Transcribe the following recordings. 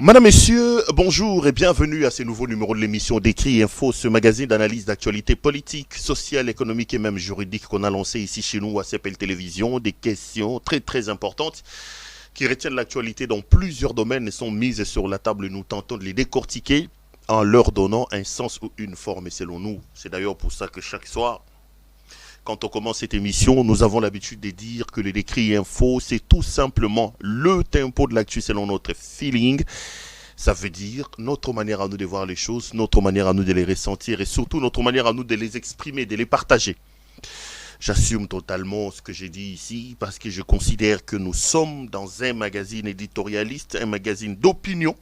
Madame, Messieurs, bonjour et bienvenue à ce nouveau numéro de l'émission d'Écrit Info, ce magazine d'analyse d'actualité politique, sociale, économique et même juridique qu'on a lancé ici chez nous à CPL Télévision. Des questions très importantes qui retiennent l'actualité dans plusieurs domaines et sont mises sur la table. Nous tentons de les décortiquer en leur donnant un sens ou une forme. Et selon nous, c'est d'ailleurs pour ça que chaque soir, quand on commence cette émission, nous avons l'habitude de dire que le décrit info, c'est tout simplement le tempo de l'actu selon notre feeling. Ça veut dire notre manière à nous de voir les choses, notre manière à nous de les ressentir et surtout notre manière à nous de les exprimer, de les partager. J'assume totalement ce que j'ai dit ici parce que je considère que nous sommes dans un magazine éditorialiste, un magazine d'opinion.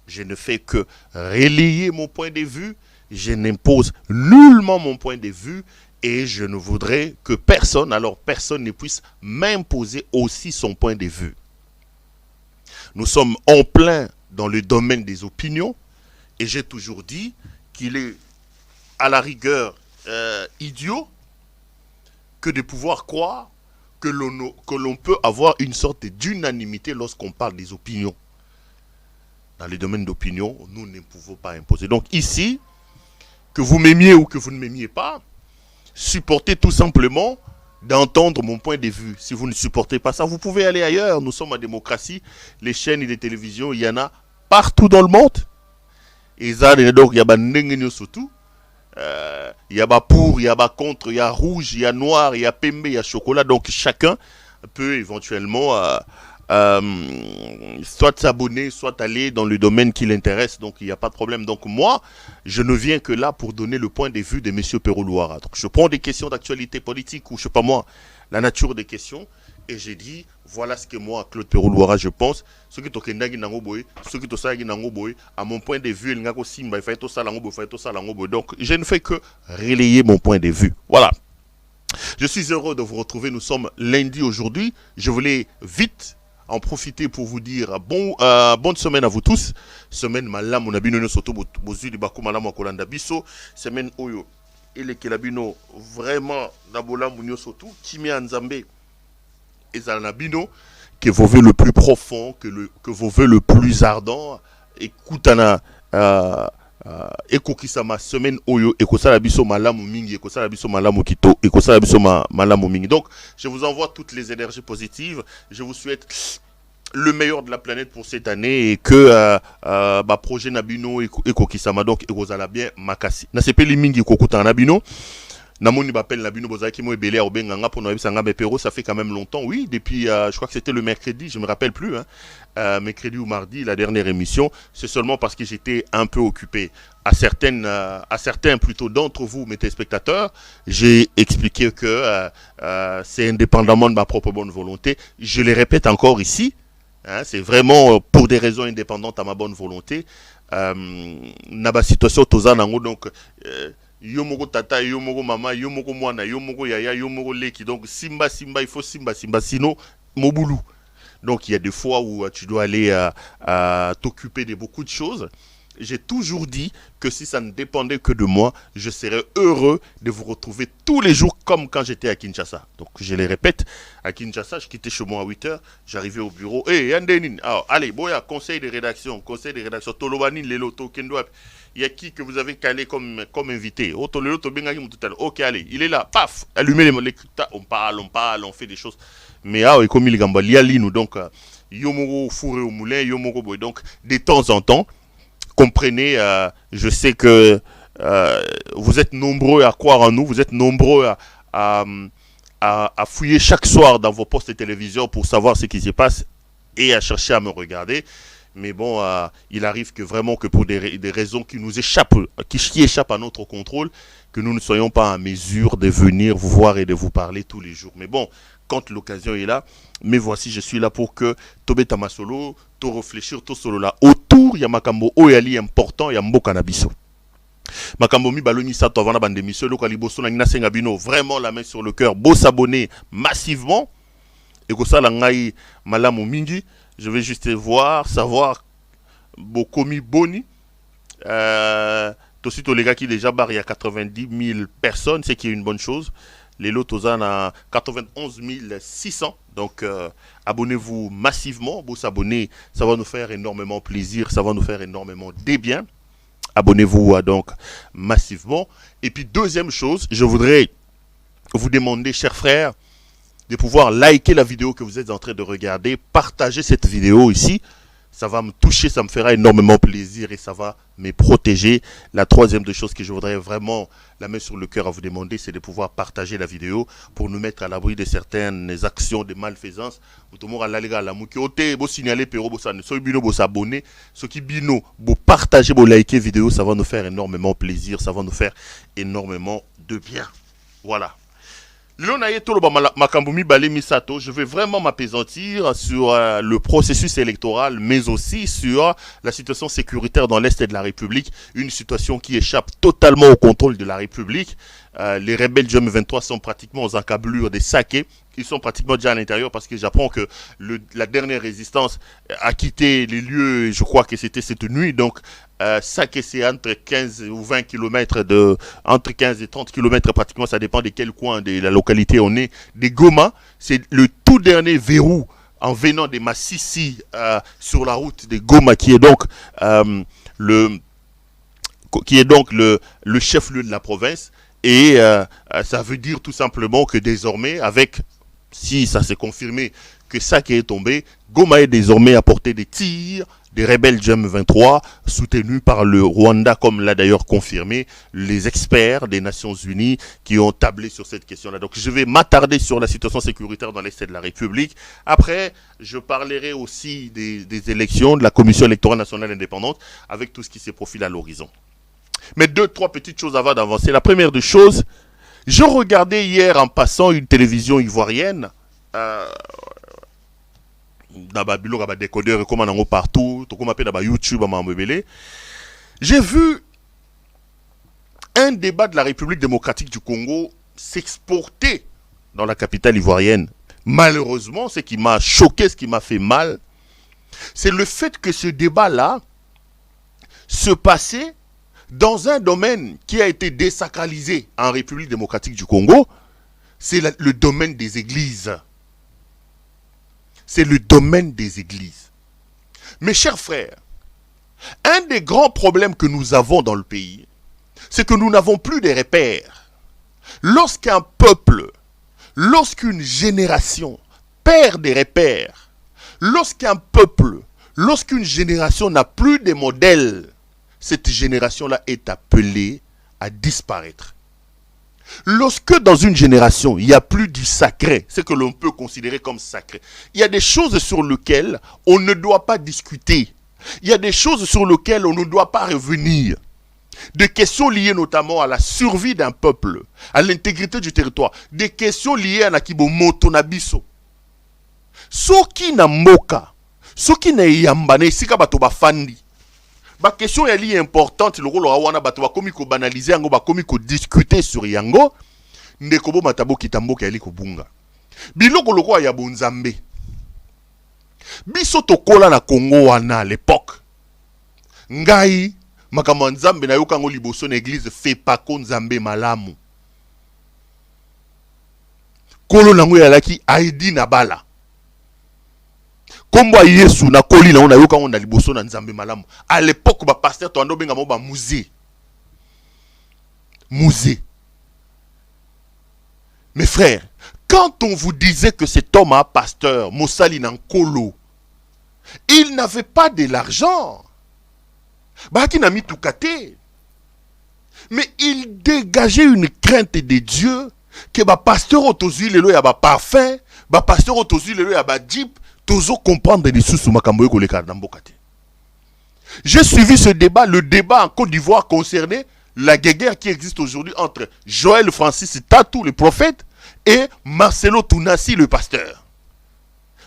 Je ne fais que relayer mon point de vue, je n'impose nullement mon point de vue. Et je ne voudrais que personne ne puisse m'imposer aussi son point de vue. Nous sommes en plein dans le domaine des opinions. Et j'ai toujours dit qu'il est à la rigueur idiot que de pouvoir croire que l'on peut avoir une sorte d'unanimité lorsqu'on parle des opinions. Dans les domaines d'opinion, nous ne pouvons pas imposer. Donc ici, que vous m'aimiez ou que vous ne m'aimiez pas, supportez tout simplement d'entendre mon point de vue. Si vous ne supportez pas ça, vous pouvez aller ailleurs. Nous sommes en démocratie. Les chaînes et les télévisions, il y en a partout dans le monde. Et ça, donc, il y a surtout. Il y a pour, il y a contre, il y a rouge, il y a noir, il y a pembe, il y a chocolat. Donc chacun peut éventuellement soit s'abonner, soit aller dans le domaine qui l'intéresse, donc il n'y a pas de problème. Donc moi, je ne viens que là pour donner le point de vue de M. Perrault-Louara. Donc je prends des questions d'actualité politique ou je sais pas moi, la nature des questions, et j'ai dit, voilà ce que moi, Claude Perrault-Louara, je pense. Ce qui à mon point de vue, donc je ne fais que relayer mon point de vue. Voilà. Je suis heureux de vous retrouver, nous sommes lundi aujourd'hui. Je voulais vite en profiter pour vous dire bonne semaine à vous tous. Semaine malam on a bino soto bozu di baku malam akolanda biso. Semaine oyo ele kelabino vraiment na bola munyo soto kimi anzambe ezala bino que vos vœux le plus profond, que vos vœux le plus ardent. Écoutana ekokisama semaine oyo ekosala biso malamu mingi, ekosala biso malamu kito, ekosala biso malamu mingi. Donc je vous envoie toutes les énergies positives. Je vous souhaite le meilleur de la planète pour cette année et que projet nabino ekokisama donc ekozala bien makasi. Na sepeli mingi kokuta nabino. Namoni bapel nabino bozaki mo ebele obenganga pour nous bisanga bepero, ça fait quand même longtemps. Oui, depuis je crois que c'était le mercredi, je me rappelle plus mercredi ou mardi la dernière émission, c'est seulement parce que j'étais un peu occupé. À certains plutôt d'entre vous mes téléspectateurs, j'ai expliqué que c'est indépendamment de ma propre bonne volonté. Je le répète encore ici, c'est vraiment pour des raisons indépendantes à ma bonne volonté. Naba situation tozanango donc Yomoko tata, yomoko mama, yomoko mwana, yomoko yaya, yomoko leki. Donc simba, il faut simba, sinon moboulou. Donc il y a des fois où tu dois aller t'occuper de beaucoup de choses. J'ai toujours dit que si ça ne dépendait que de moi, je serais heureux de vous retrouver tous les jours comme quand j'étais à Kinshasa. Donc je les répète, à Kinshasa, je quittais chez moi à 8h, j'arrivais au bureau. Hey, Yandenin, alors allez, boya, conseil de rédaction, Tolobanin, Leloto, Kendo. Il y a qui que vous avez calé comme invité? Ok, allez, il est là, paf, allumez les on parle, on fait des choses. Mais et comme il y nous donc, yomoro fourré au moulin, yomoro boy. Donc, de temps en temps, comprenez, je sais que vous êtes nombreux à croire en nous, vous êtes nombreux à fouiller chaque soir dans vos postes de télévision pour savoir ce qui se passe et à chercher à me regarder. Mais bon, il arrive que vraiment que pour des raisons qui nous échappent, qui échappent à notre contrôle, que nous ne soyons pas en mesure de venir vous voir et de vous parler tous les jours. Mais bon, quand l'occasion est là, mais voici, je suis là pour que Tobe Tamasolo, to réfléchir, to solo là. Autour, il y a Makambo Oyali important, il y a Mbo Kanabiso. Makambo mi baloni sato avant la bande d'émission, le Kaliboso na Ngina Bino, vraiment la main sur le cœur, beau s'abonner massivement. Et que ça, la ngai malamu mingi. Je vais juste voir, savoir, Bokomi Boni. Tout de suite, les gars qui déjà barrent, il y a 90 000 personnes, c'est qui est une bonne chose. Les lots à 91 600. Donc, abonnez-vous massivement. Vous s'abonner, ça va nous faire énormément plaisir. Ça va nous faire énormément des biens. Abonnez-vous donc massivement. Et puis, deuxième chose, je voudrais vous demander, chers frères, de pouvoir liker la vidéo que vous êtes en train de regarder, partager cette vidéo ici. Ça va me toucher, ça me fera énormément plaisir et ça va me protéger. La troisième des choses que je voudrais vraiment la main sur le cœur à vous demander, c'est de pouvoir partager la vidéo pour nous mettre à l'abri de certaines actions de malfaisance. Vous signaler s'abonner, ceux qui bino, vous partager, vous liker la vidéo, ça va nous faire énormément plaisir, ça va nous faire énormément de bien. Voilà. Je vais vraiment m'apaisantir sur le processus électoral, mais aussi sur la situation sécuritaire dans l'Est de la République, une situation qui échappe totalement au contrôle de la République. Les rebelles du M23 sont pratiquement aux encablures des saquets. Ils sont pratiquement déjà à l'intérieur parce que j'apprends que la dernière résistance a quitté les lieux, je crois que c'était cette nuit. Donc, Saké, c'est entre 15 ou 20 km entre 15 et 30 km pratiquement, ça dépend de quel coin de la localité on est. Des Goma, c'est le tout dernier verrou en venant de Massissi sur la route de Goma qui est donc le chef-lieu de la province. Et ça veut dire tout simplement que désormais, si ça s'est confirmé que Saké est tombé, Goma est désormais à portée des tirs des rebelles du M23, soutenus par le Rwanda, comme l'a d'ailleurs confirmé les experts des Nations Unies qui ont tablé sur cette question-là. Donc je vais m'attarder sur la situation sécuritaire dans l'Est de la République. Après, je parlerai aussi des élections, de la Commission électorale nationale indépendante, avec tout ce qui se profile à l'horizon. Mais deux, trois petites choses avant d'avancer. La première des choses, je regardais hier en passant une télévision ivoirienne, décodeur comme partout, YouTube, j'ai vu un débat de la République démocratique du Congo s'exporter dans la capitale ivoirienne. Malheureusement, ce qui m'a choqué, ce qui m'a fait mal, c'est le fait que ce débat-là se passait dans un domaine qui a été désacralisé en République démocratique du Congo. C'est le domaine des églises. C'est le domaine des églises. Mes chers frères, un des grands problèmes que nous avons dans le pays, c'est que nous n'avons plus de repères. Lorsqu'un peuple, lorsqu'une génération perd des repères, lorsqu'un peuple, lorsqu'une génération n'a plus de modèles, cette génération-là est appelée à disparaître. Lorsque dans une génération, il n'y a plus du sacré, ce que l'on peut considérer comme sacré, il y a des choses sur lesquelles on ne doit pas discuter. Il y a des choses sur lesquelles on ne doit pas revenir. Des questions liées notamment à la survie d'un peuple, à l'intégrité du territoire. Des questions liées à Nakibo Motonabiso. Soki na moka, soki na yambane, sika bato bafandi. La question est importante, le rôle wana bato bakomi ko banaliser yango bakomi ko discuter sur yango ndekobo matabo kitambo kali ko bunga. Biloko loko ya bonzambe. Biso tokola na Congo wana à l'époque. Ngai makambo nzambe na yoka ngo liboso na église fait pas ko nzambe malamu. Kolo nango yalaki aidi na bala. Kombo Yesu na koli na yoka on na liboso na nzambe malamu. À l'époque ba pasteur to ando benga mo ba musée. Musée. Mes frères, quand on vous disait que cet homme a pasteur, Moussali Nankolo, il n'avait pas de l'argent. Baki na mi tukate. Mais il dégageait une crainte de Dieu que ba pasteur otozu lelo ya ba parfum, ba pasteur otozu lelo ya ba jeep. J'ai suivi ce débat, le débat en Côte d'Ivoire concernait la guerre qui existe aujourd'hui entre Joël Francis Tatou, le prophète, et Marcelo Tounassi, le pasteur.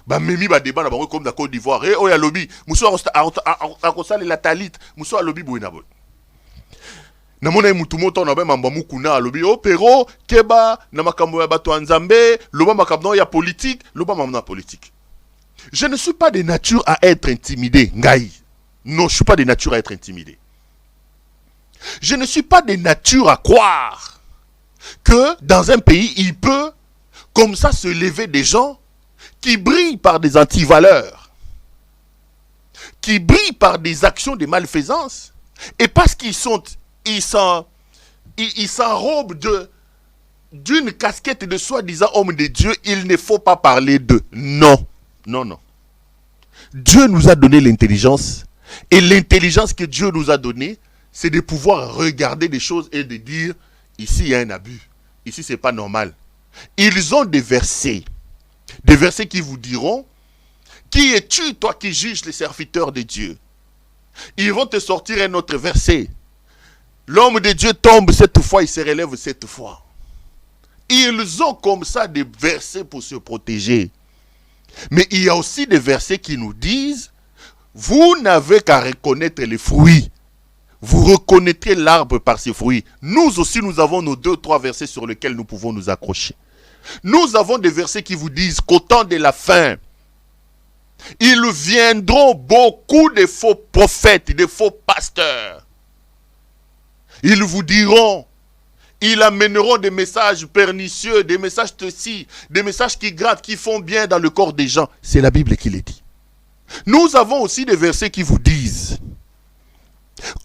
Bah memi ba débat na comme dans Côte d'Ivoire. Eh oya lobby, muso akosala la talit, muso lobby boina boy. Na mona mutu moto na ba mamba mukuna lobby o pero keba na makambo ya bato nzambe, loba makambo ya politique, loba mamna politique. Je ne suis pas de nature à être intimidé, Ngaï. Non, je ne suis pas de nature à être intimidé. Je ne suis pas de nature à croire que dans un pays, il peut comme ça se lever des gens qui brillent par des antivaleurs, qui brillent par des actions de malfaisance, et parce qu'ils s'enrobent d'une casquette de soi-disant homme de Dieu, il ne faut pas parler d'eux. Non, non, non. Dieu nous a donné l'intelligence, et l'intelligence que Dieu nous a donnée, c'est de pouvoir regarder des choses et de dire, ici il y a un abus, ici c'est pas normal. Ils ont des versets qui vous diront, qui es-tu toi qui juges les serviteurs de Dieu? Ils vont te sortir un autre verset. L'homme de Dieu tombe 7 fois, il se relève 7 fois. Ils ont comme ça des versets pour se protéger. Mais il y a aussi des versets qui nous disent, vous n'avez qu'à reconnaître les fruits. Vous reconnaîtrez l'arbre par ses fruits. Nous aussi, nous avons nos 2-3 versets sur lesquels nous pouvons nous accrocher. Nous avons des versets qui vous disent qu'au temps de la fin, ils viendront beaucoup de faux prophètes, de faux pasteurs. Ils vous diront, ils amèneront des messages pernicieux, des messages toxiques, des messages qui grattent, qui font bien dans le corps des gens. C'est la Bible qui les dit. Nous avons aussi des versets qui vous disent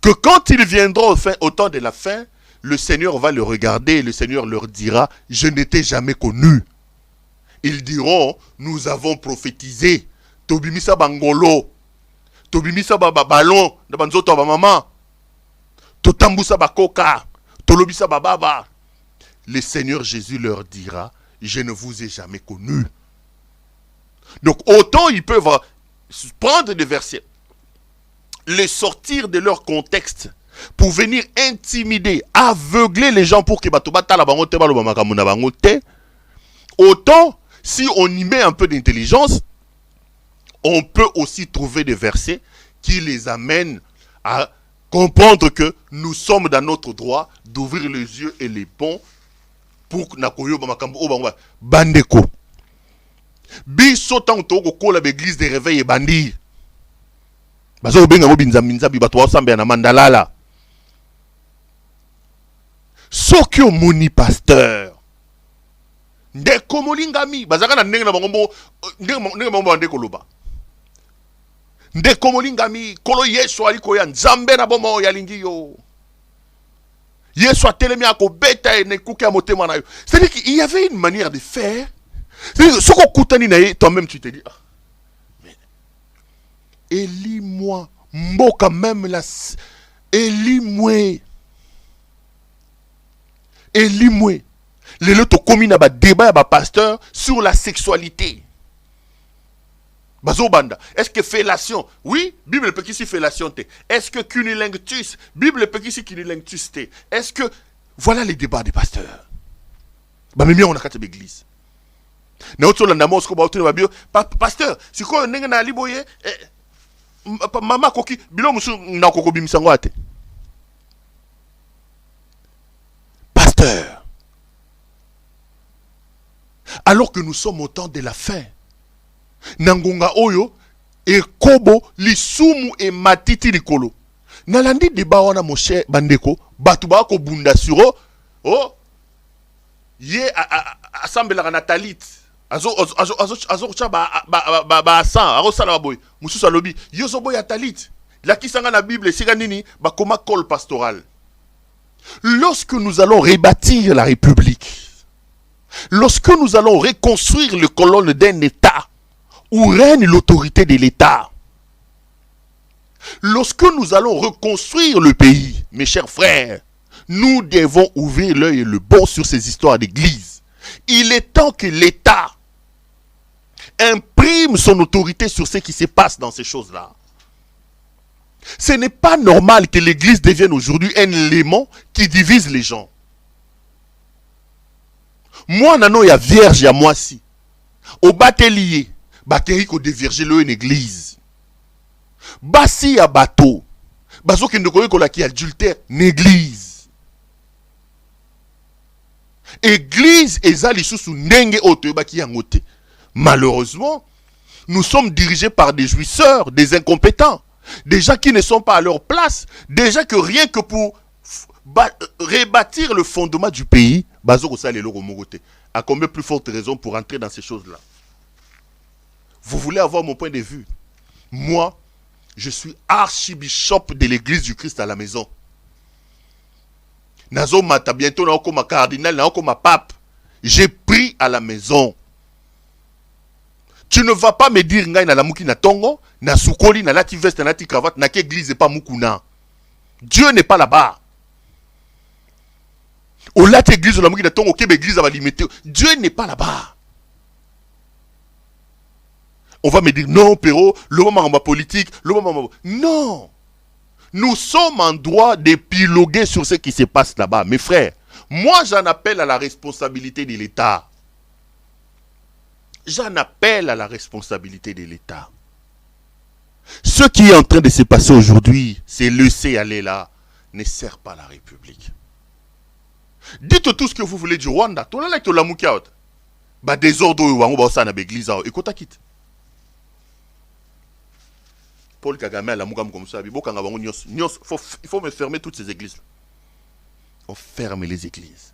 que quand ils viendront au temps de la fin, le Seigneur va le regarder et le Seigneur leur dira, je n'étais jamais connu. Ils diront, nous avons prophétisé. Tobimisa bangolo, tobimisa ballon, nabanzoto ba maman, totambusa bakoka, tolobisa bababa. Le Seigneur Jésus leur dira, je ne vous ai jamais connu. Donc autant ils peuvent prendre des versets, les sortir de leur contexte pour venir intimider, aveugler les gens pour que autant si on y met un peu d'intelligence, on peut aussi trouver des versets qui les amènent à comprendre que nous sommes dans notre droit d'ouvrir les yeux et les ponts pour nakoyo bandeko. Biso tanto ko la l'église de réveil et bandi. Bazo benga mobinza minza bi bato wasamba na mandalala. Soki omoni pasteur. Ndeko molingami bazaka na ndenge na bango ndenge bango bandeko loba. Ndeko molingami kolo Yesu aliko ya nzambe na bomo ya lingi yo. Yesu atelemi akobeta ne kukia motema na yo. C'est-à-dire qu'il y avait une manière de faire. C'est-à-dire ce qu'on koutani na ye, toi-même tu te dis ah. Mais Élie-moi, mboka même la Élie-moi. Élie-moi. Les loto commis na ba débat ba pasteur sur la sexualité. Bazobanda. Est-ce que fellation? Oui, Bible peut ici fellation te. Est-ce que cunnilingus? Bible peut ici cunnilingus te. Est-ce que voilà les débats des pasteurs. Bah mais on a quatre églises. Na oto landa mosko ba oto na bio pasteur, siko ndenge na liboye mama koki bilo musu na koko bimisango ate. Pasteur. Alors que nous sommes au temps de la fin. Nangonga oyo e kobo lisumu e matiti likolo. Nalandi deba wana moshe bandeko batu ba ko bunda suro oh ye assemblera na talit azo cha ba san azo sala boy mususu alobi yozo boy talit la kisanga na Bible sika nini ba koma col pastoral. Lorsque nous allons rebâtir la République, lorsque nous allons reconstruire le colonne d'un État où règne l'autorité de l'État, lorsque nous allons reconstruire le pays, mes chers frères, nous devons ouvrir l'œil et le bon sur ces histoires d'église. Il est temps que l'État imprime son autorité sur ce qui se passe dans ces choses-là. Ce n'est pas normal que l'église devienne aujourd'hui un élément qui divise les gens. Moi, nano, il y a vierge, il y a moi si. Au batelier, bateri ko dévierger une église. Basi ya bateau. Baso ki ndoko ko la ki adultère, l'église. Église ezali sous ndenge oto baki yangote. Malheureusement, nous sommes dirigés par des jouisseurs, des incompétents, des gens qui ne sont pas à leur place, des gens que rien que pour rebâtir le fondement du pays, Bazo Kosala Lelo Mogote. À combien plus forte raison pour entrer dans ces choses-là? Vous voulez avoir mon point de vue? Moi, je suis archibishop de l'église du Christ à la maison. Nazo Mata, bientôt, na comme cardinal, na comme pape. J'ai pris à la maison. Tu ne vas pas me dire ngai na la muki na tongo, na soukoli, na lati veste, na lati cravate, na ke église et pas mukuna. Dieu n'est pas là-bas. Au lati église na muki na tongo, ke église va limiter. Dieu n'est pas là-bas. On va me dire non, Péro, le moment politique, le moment. Non. Nous sommes en droit d'épiloguer sur ce qui se passe là-bas. Mes frères, moi j'en appelle à la responsabilité de l'État. J'en appelle à la responsabilité de l'État. Ce qui est en train de se passer aujourd'hui, c'est laisser aller là, ne sert pas la République. Dites tout ce que vous voulez du Rwanda. Tout le monde la moukia. Bah désordre ou on va na l'église et qu'on quitte. Paul Kagame à la mouka comme ça, il faut me fermer toutes ces églises. On ferme les églises.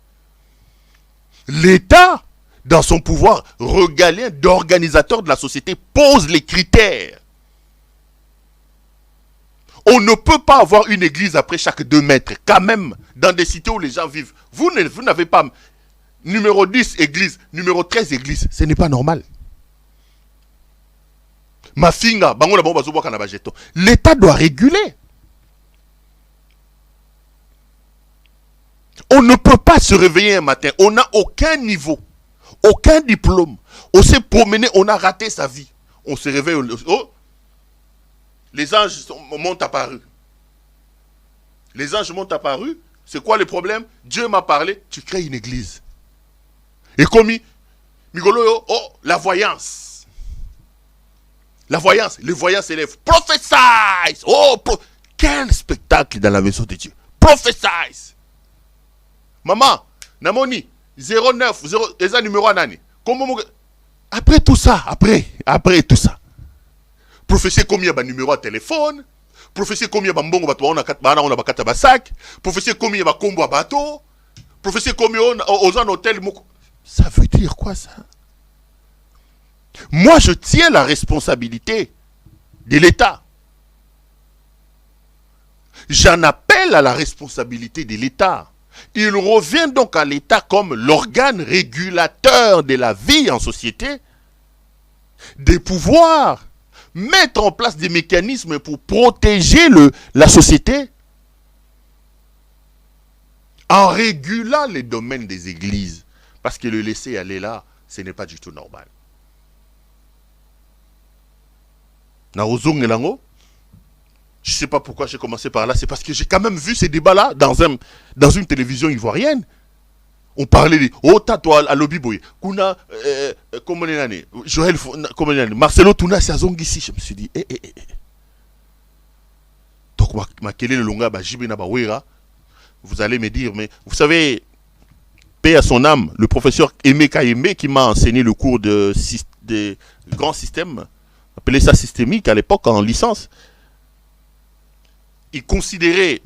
L'État, dans son pouvoir régalien d'organisateur de la société, pose les critères. On ne peut pas avoir une église après chaque 2 mètres, quand même, dans des cités où les gens vivent. Vous n'avez pas numéro 10 église, numéro 13 église. Ce n'est pas normal. Ma finga, l'État doit réguler. On ne peut pas se réveiller un matin. On n'a aucun niveau, aucun diplôme. On s'est promené, on a raté sa vie. On se réveille. Oh, les anges montent apparus. Les anges montent apparus. C'est quoi le problème? Dieu m'a parlé. Tu crées une église. Et comme Migolo, oh, la voyance. La voyance, les voyants s'élèvent. Prophesize! Oh, quel spectacle dans la maison de Dieu. Prophesize! Maman, Namoni, 09, 0, les numéro anani. Après tout ça, après tout ça. Prophétie combien de numéro à téléphone. Prophétie combien de bongo on a bakata basak. Prophétie combien de combo à bateau. Prophétie combien aux en hôtel. Ça veut dire quoi ça? Moi, je tiens la responsabilité de l'État. J'en appelle à la responsabilité de l'État. Il revient donc à l'État comme l'organe régulateur de la vie en société, de pouvoir mettre en place des mécanismes pour protéger la société en régulant les domaines des églises. Parce que le laisser aller là, ce n'est pas du tout normal. Je ne sais pas pourquoi j'ai commencé par là. C'est parce que j'ai quand même vu ces débats-là dans une télévision ivoirienne. On parlait de oh tatouage à lobby boy. Kuna comment est l'année Joël comment est l'année Marcelo Touna c'est ici. Je me suis dit donc ma kele le longa ba jibina ba wera. Vous allez me dire mais vous savez paix à son âme le professeur Aimé Kayembe qui m'a enseigné le cours de grands systèmes. Appelé ça systémique à l'époque en licence. Il considérait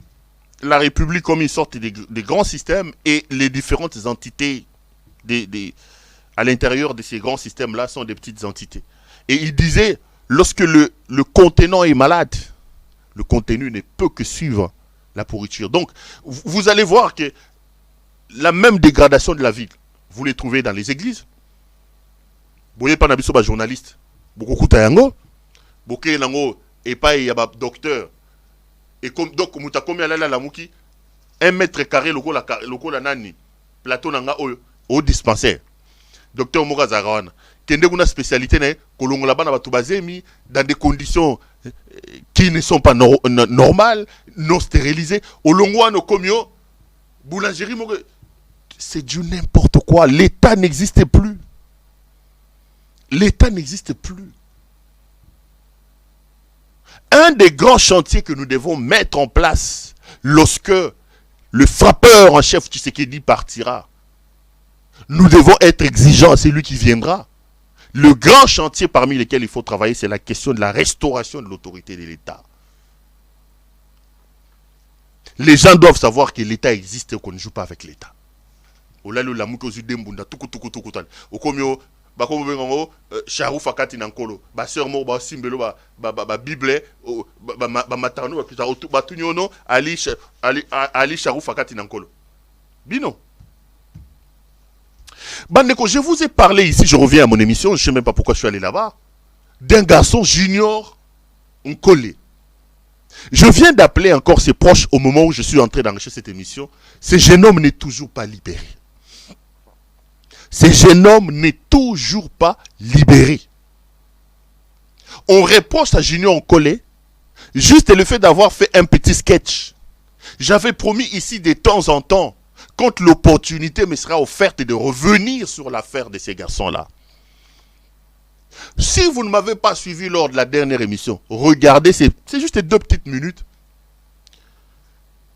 la République comme une sorte de grands systèmes et les différentes entités à l'intérieur de ces grands systèmes-là sont des petites entités. Et il disait, lorsque le contenant est malade, le contenu ne peut que suivre la pourriture. Donc, vous allez voir que la même dégradation de la ville, vous les trouvez dans les églises. Vous voyez pas un journaliste. Beaucoup de yango, beaucoup de yango, et pas il y a un docteur. Et comme donc, muta komi alala la muki, 1 mètre carré la nani, plateau nanga au dispensaire. Docteur Morazarawana, kende kuna spécialité ne, kolongola bana batu bazemi dans des conditions qui ne sont pas normales, non stérilisées. Olongwa no komio, boulangerie c'est du n'importe quoi. L'État n'existe plus. L'État n'existe plus. Un des grands chantiers que nous devons mettre en place lorsque le frappeur en chef Tshisekedi partira, nous devons être exigeants à celui qui viendra. Le grand chantier parmi lesquels il faut travailler, c'est la question de la restauration de l'autorité de l'État. Les gens doivent savoir que l'État existe et qu'on ne joue pas avec l'État. olali olamuki ozu dembunda tuku tali okomio bakomo bengo Charou Fakati nankolo ba sœur mo ba simbelo ba bible ba matano ba tunyono ali Charou Fakati nankolo bino. Bandeko, je vous ai parlé ici, je reviens à mon émission, je ne sais même pas pourquoi je suis allé là-bas, d'un garçon junior Nkole. Je viens d'appeler encore ses proches au moment où je suis entré d'enregistrer cette émission. Ce jeune homme n'est toujours pas libéré. Ce jeune homme n'est toujours pas libéré. On reproche à Junior Nkole juste le fait d'avoir fait un petit sketch. J'avais promis ici de temps en temps, quand l'opportunité me sera offerte de revenir sur l'affaire de ces garçons-là. Si vous ne m'avez pas suivi lors de la dernière émission, regardez, c'est juste 2 petites minutes.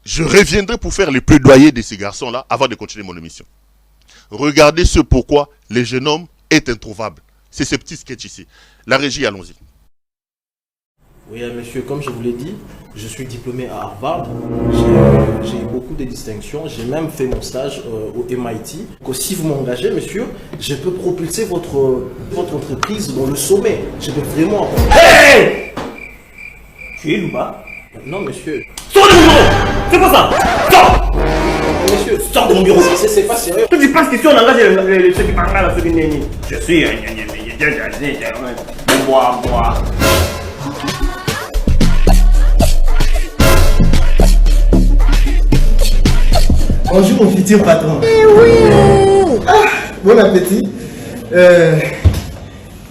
Je reviendrai pour faire les plaidoyers de ces garçons-là avant de continuer mon émission. Regardez ce pourquoi le jeune homme est introuvable. C'est ce petit sketch ici. La régie, allons-y. Oui, monsieur, comme je vous l'ai dit, je suis diplômé à Harvard. J'ai eu beaucoup de distinctions. J'ai même fait mon stage au MIT. Donc, si vous m'engagez, monsieur, je peux propulser votre entreprise dans le sommet. Je peux vraiment... Hey! Tu es Louba? Non, monsieur. Sors de mon bureau! C'est quoi ça? Sors! Monsieur, sors de mon bureau. C'est pas sérieux. Toi, tu penses que si on engage ceux qui parlent là, ceux qui n'est je suis... Bois. Bonjour mon futur patron. Bon appétit.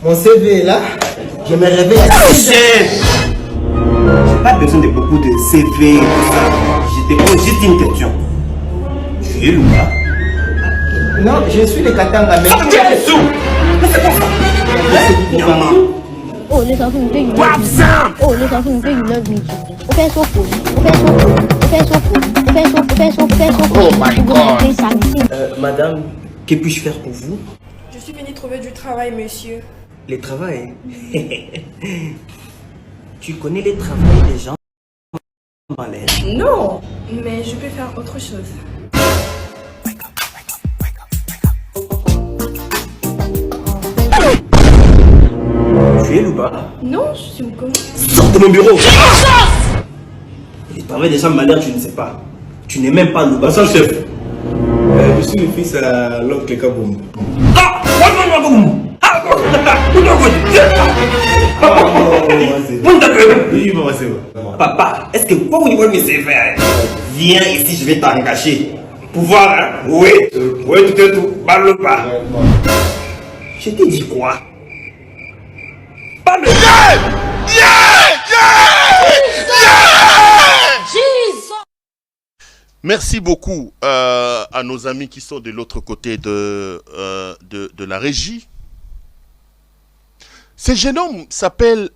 Mon CV est là. Je me réveille à 6 heures. J'ai pas besoin de beaucoup de CV et tout ça. Je te pose juste une question. Tu es Louba? Non, je suis le Katanga. Mais tu es sous! Mais c'est quoi ça? Oh, les enfants, you love me. Oh, les enfants, you love me. Oh my God. Madame, que puis-je faire pour vous? Je suis venu trouver du travail, monsieur. Le travail. Tu connais le travail des gens malades? Non, mais je peux faire autre chose. Tu es Louba? Non, je suis Mko. Sors de mon bureau! Le travail des gens malades, tu ne sais pas. Tu n'es même pas Louba. Bonsoir chef. Je suis le fils à l'oncle Kaboum. Papa, est-ce que vous voulez me sévère? Viens ici, je vais t'engager. Pouvoir, hein? Oui. Oui, tout est tout. Parle pas. Je t'ai dit quoi? Parle pas. Merci beaucoup à nos amis qui sont de l'autre côté de la régie. Ce jeune homme s'appelle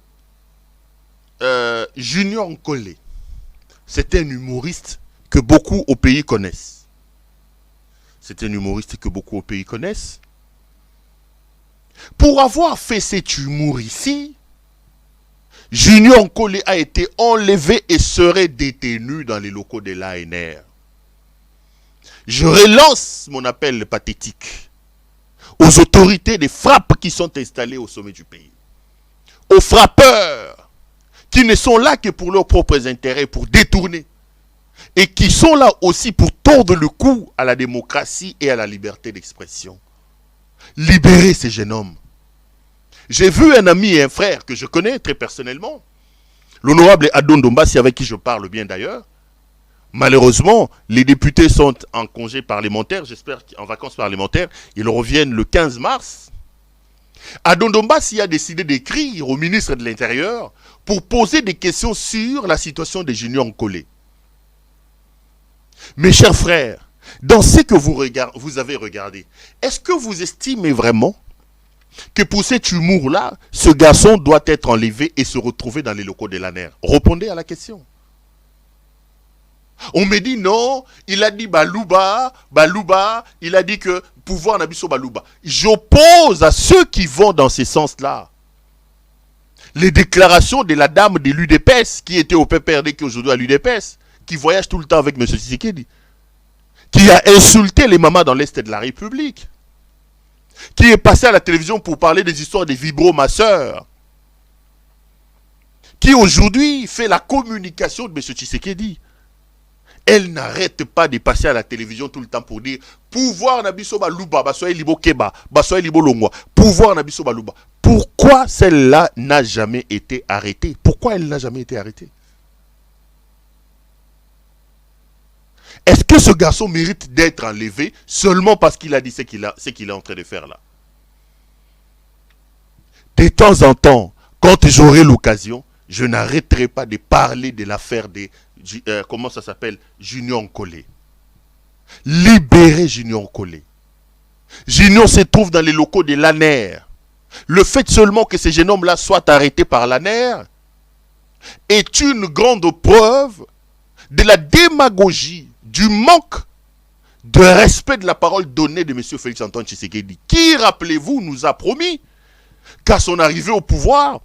Junior Nkole. C'est un humoriste que beaucoup au pays connaissent. Pour avoir fait cet humour ici, Junior Nkole a été enlevé et serait détenu dans les locaux de l'ANR. Je relance mon appel pathétique aux autorités des frappes qui sont installées au sommet du pays. Aux frappeurs qui ne sont là que pour leurs propres intérêts, pour détourner. Et qui sont là aussi pour tordre le cou à la démocratie et à la liberté d'expression. Libérez ces jeunes hommes. J'ai vu un ami et un frère que je connais très personnellement, l'honorable Adon Dombassi, avec qui je parle bien d'ailleurs. Malheureusement, les députés sont en congé parlementaire, j'espère qu'en vacances parlementaires, ils reviennent le 15 mars. Adon Dombassi a décidé d'écrire au ministre de l'Intérieur pour poser des questions sur la situation des Junior Nkole. Mes chers frères, dans ce que vous avez regardé, est-ce que vous estimez vraiment que pour cet humour-là, ce garçon doit être enlevé et se retrouver dans les locaux de l'ANR? Répondez à la question. On me dit non, il a dit Balouba, il a dit que pouvoir n'a pas Balouba. J'oppose à ceux qui vont dans ce sens-là les déclarations de la dame de l'UDPS qui était au PPRD, qui est aujourd'hui à l'UDPS, qui voyage tout le temps avec M. Tshisekedi. qui a insulté les mamans dans l'Est de la République, qui est passé à la télévision pour parler des histoires des vibromasseurs, qui aujourd'hui fait la communication de M. Tshisekedi. Elle n'arrête pas de passer à la télévision tout le temps pour dire pouvoir nabiso baluba, basoye libo keba, basoye libo longwa, pouvoir nabiso baluba. Pourquoi celle-là n'a jamais été arrêtée? Pourquoi elle n'a jamais été arrêtée? Est-ce que ce garçon mérite d'être enlevé seulement parce qu'il a dit ce qu'il est en train de faire là? De temps en temps, quand j'aurai l'occasion, je n'arrêterai pas de parler de l'affaire des comment ça s'appelle, Junior Nkolé. Libérer Junior Nkolé. Junior se trouve dans les locaux de l'ANER. Le fait seulement que ces jeunes hommes-là soient arrêtés par l'ANER est une grande preuve de la démagogie, du manque de respect de la parole donnée de M. Félix Antoine Tshisekedi, qui, rappelez-vous, nous a promis qu'à son arrivée au pouvoir,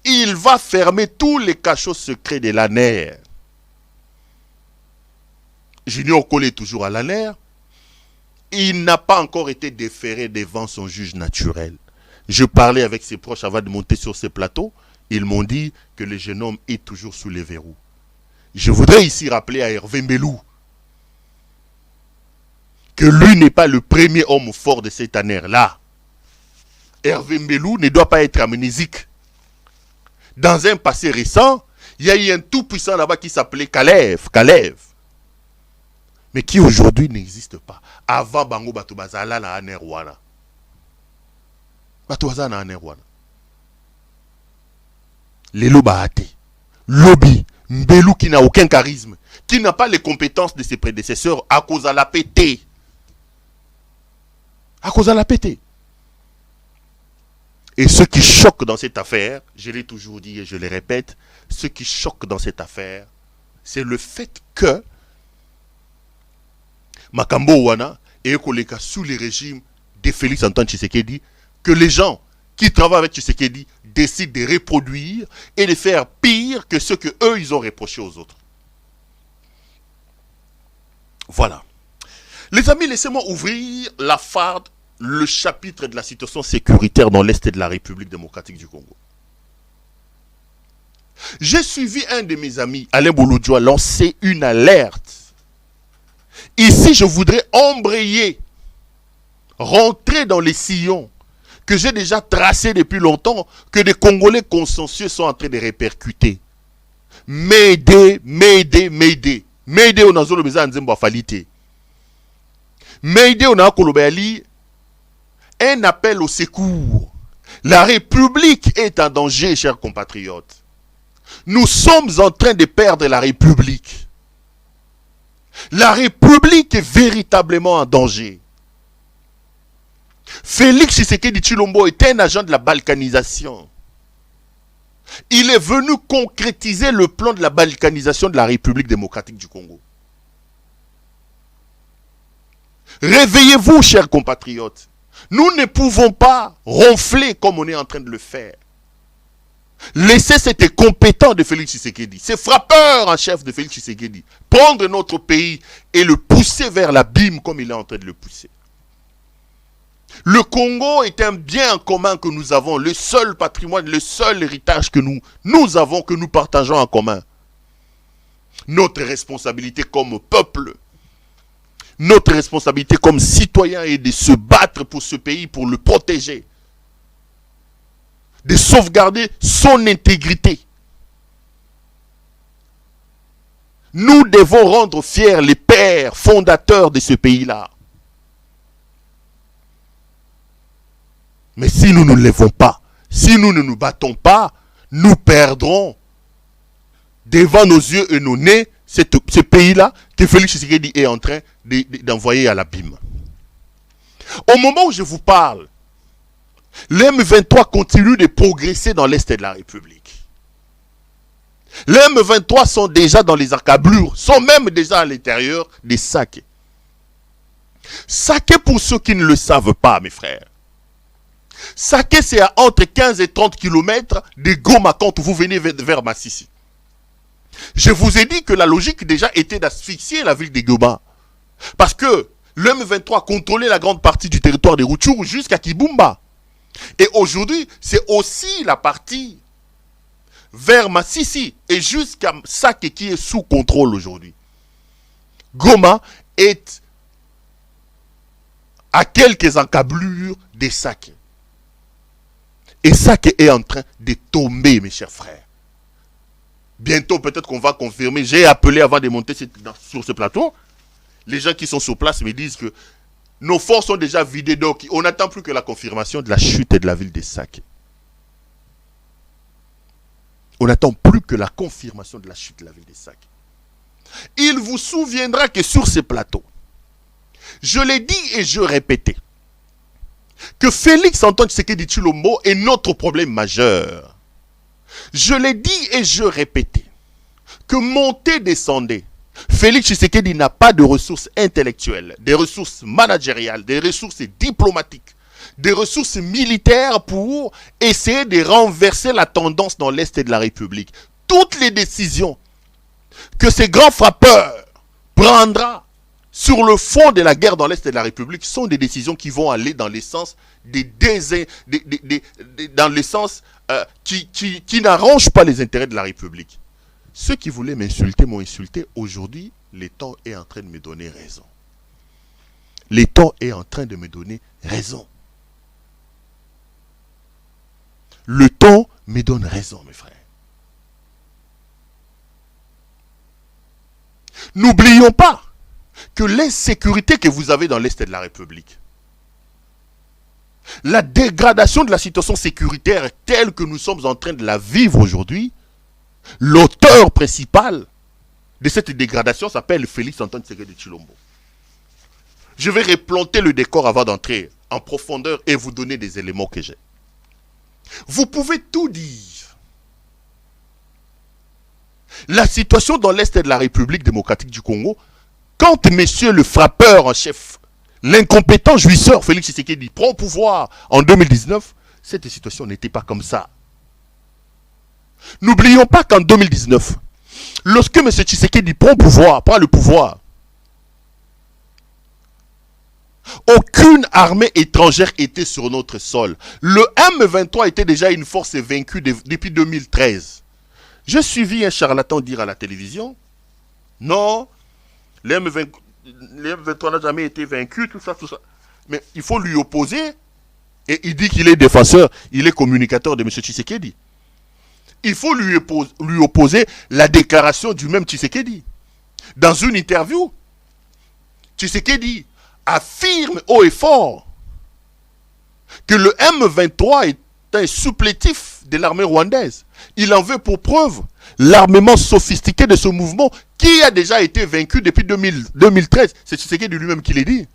il va fermer tous les cachots secrets de l'ANER. Junior Nkolé est toujours à l'ANER. Il n'a pas encore été déféré devant son juge naturel. Je parlais avec ses proches avant de monter sur ces plateaux. Ils m'ont dit que le jeune homme est toujours sous les verrous. Je voudrais ici rappeler à Hervé Mbelou que lui n'est pas le premier homme fort de cette ANER-là. Hervé Mbelou ne doit pas être amnésique. Dans un passé récent, il y a eu un tout puissant là-bas qui s'appelait Kalev. Mais qui aujourd'hui n'existe pas. Avant Bango Batubazala na ANER wana. Batubazala na ANER wana. Lelo Bahate. Lobby. Mbelou qui n'a aucun charisme. Qui n'a pas les compétences de ses prédécesseurs à cause de la pété. À cause de la pété. Et ce qui choque dans cette affaire, je l'ai toujours dit et je le répète, ce qui choque dans cette affaire, c'est le fait que Makambo Wana et Ekoleka sous le régime de Félix Antoine Tshisekedi, que les gens qui travaillent avec Tshisekedi décident de reproduire et de faire pire que ce que eux ils ont reproché aux autres. Voilà. Les amis, laissez-moi ouvrir la farde, le chapitre de la situation sécuritaire dans l'Est de la République démocratique du Congo. J'ai suivi un de mes amis, Alain Bolodjoa, lancer une alerte. Ici, je voudrais embrayer, rentrer dans les sillons que j'ai déjà tracés depuis longtemps, que des Congolais consciencieux sont en train de répercuter. M'aider, on a zolo beza nzembo afalite. M'aider, on a kolobali. Un appel au secours. La République est en danger, chers compatriotes. Nous sommes en train de perdre la République. La République est véritablement en danger. Félix Tshisekedi Tshilombo est un agent de la balkanisation. Il est venu concrétiser le plan de la balkanisation de la République démocratique du Congo. Réveillez-vous, chers compatriotes. Nous ne pouvons pas ronfler comme on est en train de le faire. Laissez cet incompétent de Félix Tshisekedi, ces frappeurs en chef de Félix Tshisekedi, prendre notre pays et le pousser vers l'abîme comme il est en train de le pousser. Le Congo est un bien en commun que nous avons, le seul patrimoine, le seul héritage que nous avons, que nous partageons en commun. Notre responsabilité comme peuple, notre responsabilité comme citoyen est de se battre pour ce pays, pour le protéger. De sauvegarder son intégrité. Nous devons rendre fiers les pères fondateurs de ce pays-là. Mais si nous ne le lèvons pas, si nous ne nous battons pas, nous perdrons devant nos yeux et nos nez ce pays-là que Félix Tshisekedi est en train d'envoyer à l'abîme. Au moment où je vous parle, les M23 continuent de progresser dans l'Est de la République. Les M23 sont déjà dans les accablures, sont même déjà à l'intérieur des Saké. Saké, pour ceux qui ne le savent pas, mes frères. Saké, c'est à entre 15 et 30 km de Goma quand vous venez vers Massissi. Je vous ai dit que la logique déjà était d'asphyxier la ville de Goma. Parce que le M23 contrôlait la grande partie du territoire des Rutshuru jusqu'à Kibumba. Et aujourd'hui, c'est aussi la partie vers Massissi et jusqu'à Sake qui est sous contrôle aujourd'hui. Goma est à quelques encablures des Sake. Et Sake est en train de tomber, mes chers frères. Bientôt, peut-être qu'on va confirmer. J'ai appelé avant de monter sur ce plateau. Les gens qui sont sur place me disent que nos forces sont déjà vidées. Donc, on n'attend plus que la confirmation de la chute de la ville de Sake. On n'attend plus que la confirmation de la chute de la ville de Sake. Il vous souviendra que sur ces plateaux, je l'ai dit et je répétais, que Félix Antoine Tshisekedi Tshilombo est notre problème majeur. Je l'ai dit et je répétais, que monter, descendait, Félix Tshisekedi n'a pas de ressources intellectuelles, des ressources managériales, des ressources diplomatiques, des ressources militaires pour essayer de renverser la tendance dans l'Est de la République. Toutes les décisions que ces grands frappeurs prendra sur le fond de la guerre dans l'Est de la République sont des décisions qui vont aller dans le sens qui n'arrangent pas les intérêts de la République. Ceux qui voulaient m'insulter m'ont insulté. Aujourd'hui, le temps est en train de me donner raison. Le temps est en train de me donner raison. Le temps me donne raison, mes frères. N'oublions pas que l'insécurité que vous avez dans l'Est de la République, la dégradation de la situation sécuritaire telle que nous sommes en train de la vivre aujourd'hui, l'auteur principal de cette dégradation s'appelle Félix Antoine Tshisekedi Tshilombo. Je vais replanter le décor avant d'entrer en profondeur et vous donner des éléments que j'ai. Vous pouvez tout dire. La situation dans l'Est de la République démocratique du Congo, quand monsieur le frappeur en chef, l'incompétent jouisseur Félix Tshisekedi prend pouvoir en 2019, cette situation n'était pas comme ça. N'oublions pas qu'en 2019, lorsque M. Tshisekedi prend le pouvoir, aucune armée étrangère était sur notre sol. Le M23 était déjà une force vaincue depuis 2013. J'ai suivi un charlatan dire à la télévision, non, le M23 n'a jamais été vaincu, tout ça. Mais il faut lui opposer, et il dit qu'il est défenseur, il est communicateur de M. Tshisekedi. Il faut lui opposer la déclaration du même Tshisekedi. Dans une interview, Tshisekedi affirme haut et fort que le M23 est un supplétif de l'armée rwandaise. Il en veut pour preuve l'armement sophistiqué de ce mouvement qui a déjà été vaincu depuis 2013. C'est Tshisekedi lui-même qui l'a dit.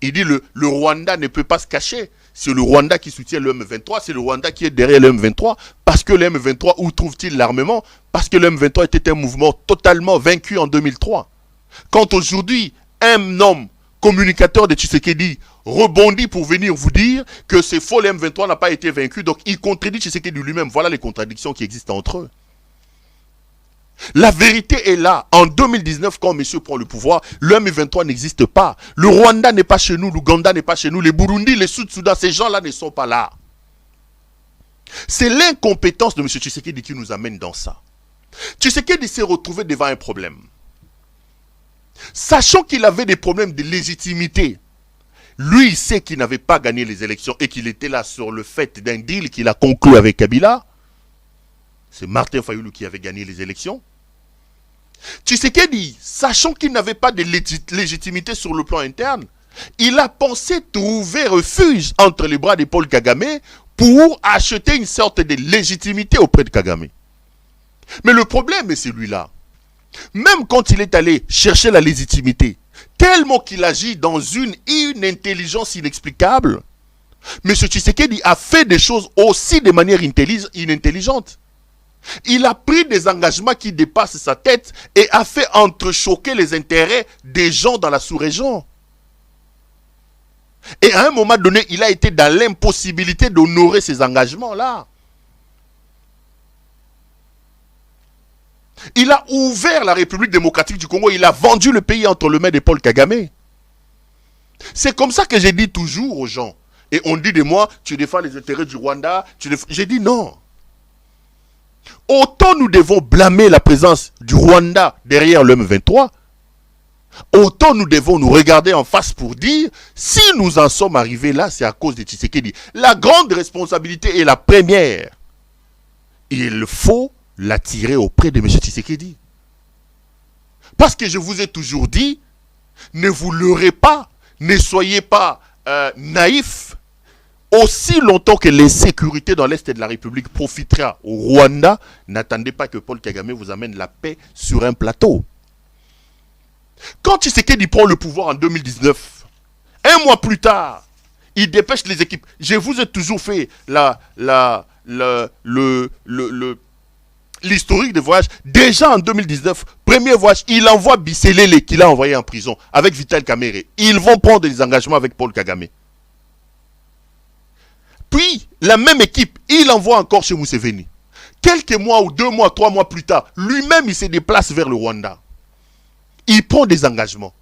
Il dit le Rwanda ne peut pas se cacher. C'est le Rwanda qui soutient le M23, c'est le Rwanda qui est derrière le M23. Parce que le M23, où trouve-t-il l'armement? Parce que le M23 était un mouvement totalement vaincu en 2003. Quand aujourd'hui, un homme communicateur de Tshisekedi rebondit pour venir vous dire que c'est faux, le M23 n'a pas été vaincu, donc il contredit Tshisekedi lui-même. Voilà les contradictions qui existent entre eux. La vérité est là. En 2019, quand monsieur prend le pouvoir, le M23 n'existe pas. Le Rwanda n'est pas chez nous, l'Ouganda n'est pas chez nous, les Burundi, les Sud-Soudan, ces gens-là ne sont pas là. C'est l'incompétence de M. Tshisekedi qui nous amène dans ça. Tshisekedi s'est retrouvé devant un problème. Sachant qu'il avait des problèmes de légitimité, lui, il sait qu'il n'avait pas gagné les élections et qu'il était là sur le fait d'un deal qu'il a conclu avec Kabila. C'est Martin Fayulu qui avait gagné les élections. Tshisekedi, sachant qu'il n'avait pas de légitimité sur le plan interne, il a pensé trouver refuge entre les bras de Paul Kagame pour acheter une sorte de légitimité auprès de Kagame. Mais le problème est celui-là. Même quand il est allé chercher la légitimité, tellement qu'il agit dans une intelligence inexplicable, M. Tshisekedi a fait des choses aussi de manière inintelligente. Il a pris des engagements qui dépassent sa tête et a fait entrechoquer les intérêts des gens dans la sous-région. Et à un moment donné, il a été dans l'impossibilité d'honorer ces engagements-là. Il a ouvert la République démocratique du Congo, il a vendu le pays entre les mains de Paul Kagame. C'est comme ça que j'ai dit toujours aux gens. Et on dit de moi, tu défends les intérêts du Rwanda. J'ai dit non. Autant nous devons blâmer la présence du Rwanda derrière le M23, autant nous devons nous regarder en face pour dire, si nous en sommes arrivés là, c'est à cause de Tshisekedi. La grande responsabilité est la première. Il faut la tirer auprès de M. Tshisekedi. Parce que je vous ai toujours dit, ne vous leurrez pas, ne soyez pas naïfs. Aussi longtemps que l'insécurité dans l'Est de la République profitera au Rwanda, n'attendez pas que Paul Kagame vous amène la paix sur un plateau. Quand Tshisekedi prend le pouvoir en 2019, un mois plus tard, il dépêche les équipes. Je vous ai toujours fait l'historique des voyages. Déjà en 2019, premier voyage, il envoie Bisselele qu'il a envoyé en prison avec Vital Kamerhe. Ils vont prendre des engagements avec Paul Kagame. Puis, la même équipe, il envoie encore chez Museveni. Quelques mois ou 2 mois, 3 mois plus tard, lui-même, il se déplace vers le Rwanda. Il prend des engagements.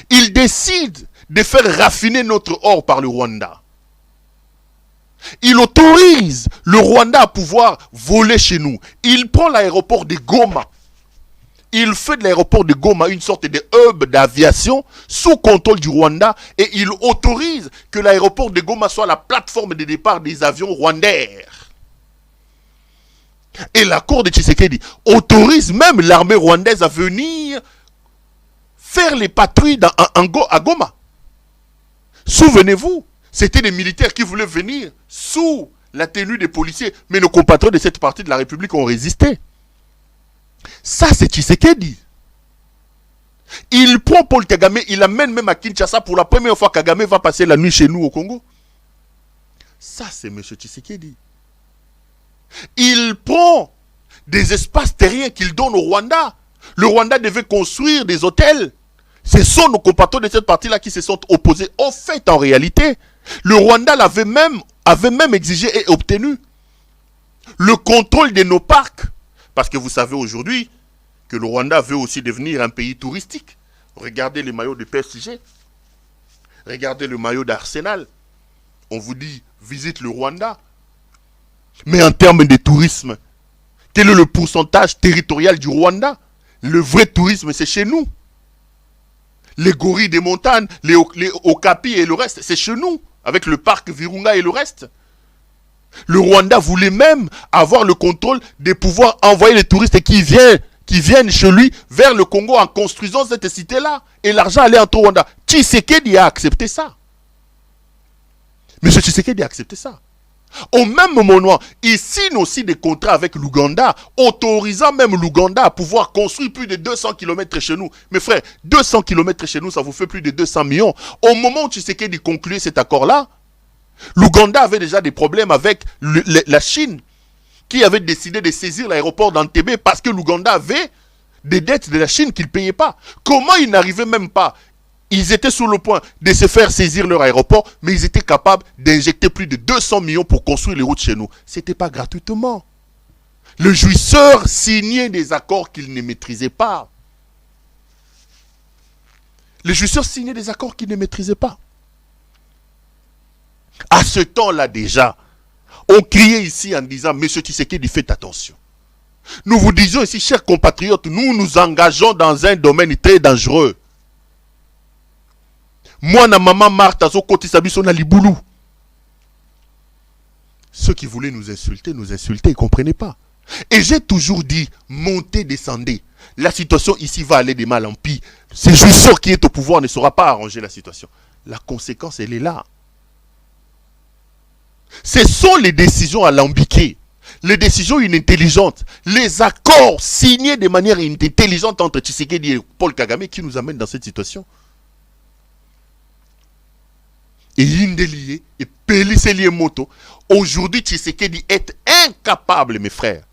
Il décide de faire raffiner notre or par le Rwanda. Il autorise le Rwanda à pouvoir voler chez nous. Il prend l'aéroport de Goma. Il fait de l'aéroport de Goma une sorte de hub d'aviation sous contrôle du Rwanda et il autorise que l'aéroport de Goma soit la plateforme de départ des avions rwandais. Et la cour de Tshisekedi autorise même l'armée rwandaise à venir faire les patrouilles à Goma. Souvenez-vous, c'était des militaires qui voulaient venir sous la tenue des policiers, mais nos compatriotes de cette partie de la République ont résisté. Ça, c'est Tshisekedi. Il prend Paul Kagame, il l'amène même à Kinshasa. Pour la première fois, Kagame va passer la nuit chez nous au Congo. Ça, c'est M. Tshisekedi. Il prend des espaces terriens qu'il donne au Rwanda. Le Rwanda devait construire des hôtels. Ce sont nos compatriotes de cette partie-là qui se sont opposés. Au fait, en réalité, le Rwanda avait même exigé et obtenu le contrôle de nos parcs. Parce que vous savez aujourd'hui que le Rwanda veut aussi devenir un pays touristique. Regardez les maillots de PSG. Regardez le maillot d'Arsenal. On vous dit, visite le Rwanda. Mais en termes de tourisme, quel est le pourcentage territorial du Rwanda? Le vrai tourisme, c'est chez nous. Les gorilles des montagnes, les okapis et le reste, c'est chez nous. Avec le parc Virunga et le reste. Le Rwanda voulait même avoir le contrôle de pouvoir envoyer les touristes qui viennent chez lui vers le Congo en construisant cette cité-là. Et l'argent allait entre Rwanda. Tshisekedi a accepté ça. Monsieur Tshisekedi a accepté ça. Au même moment, il signe aussi des contrats avec l'Ouganda, autorisant même l'Ouganda à pouvoir construire plus de 200 km chez nous. Mes frères, 200 km chez nous, ça vous fait plus de 200 millions. Au moment où Tshisekedi concluait cet accord-là, l'Ouganda avait déjà des problèmes avec la Chine, qui avait décidé de saisir l'aéroport d'Entebbe parce que l'Ouganda avait des dettes de la Chine qu'il ne payait pas. Comment ils n'arrivaient même pas? Ils étaient sur le point de se faire saisir leur aéroport, mais ils étaient capables d'injecter plus de 200 millions pour construire les routes chez nous. Ce n'était pas gratuitement. Le jouisseur signait des accords qu'il ne maîtrisait pas. Le jouisseur signait des accords qu'il ne maîtrisait pas. À ce temps-là déjà, on criait ici en disant, Monsieur Tshisekedi, faites attention. Nous vous disons ici, chers compatriotes, nous nous engageons dans un domaine très dangereux. Moi, na maman Martha, zo côté sabiso na libulu. Ceux qui voulaient nous insultaient, ils ne comprenaient pas. Et j'ai toujours dit, montez, descendez. La situation ici va aller de mal en pis. Ce jouisseur qui est au pouvoir ne saura pas arranger la situation. La conséquence, elle est là. Ce sont les décisions alambiquées, les décisions inintelligentes, les accords signés de manière intelligente entre Tshisekedi et Paul Kagame qui nous amènent dans cette situation. Et Indelié et Péliselié Moto, aujourd'hui Tshisekedi est incapable, mes frères.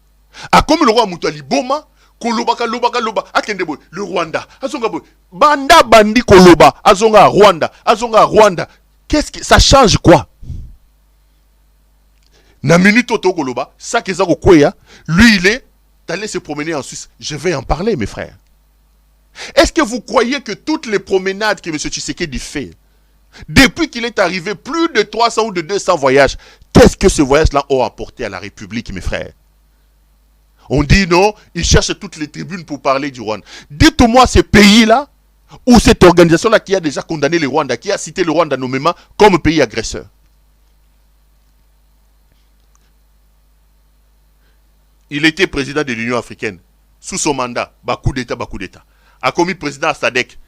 A comme le roi Moutali Boma, Koloba, Akendebo, le Rwanda, Azonga Boy, Banda Bandi Koloba, Azonga Rwanda. Qu'est-ce que ça change quoi? Na minute auto Koloba, ça que ça lui il est allé se promener en Suisse. Je vais en parler, mes frères. Est-ce que vous croyez que toutes les promenades que M. Tshisekedi fait, Depuis qu'il est arrivé, plus de 300 ou de 200 voyages. Qu'est-ce que ce voyage-là a apporté à la République, mes frères? On dit non, il cherche toutes les tribunes pour parler du Rwanda. Dites-moi ce pays-là, ou cette organisation-là qui a déjà condamné le Rwanda, qui a cité le Rwanda nommément comme pays agresseur. Il était président de l'Union africaine. Sous son mandat, coup d'État. A commis président à SADC.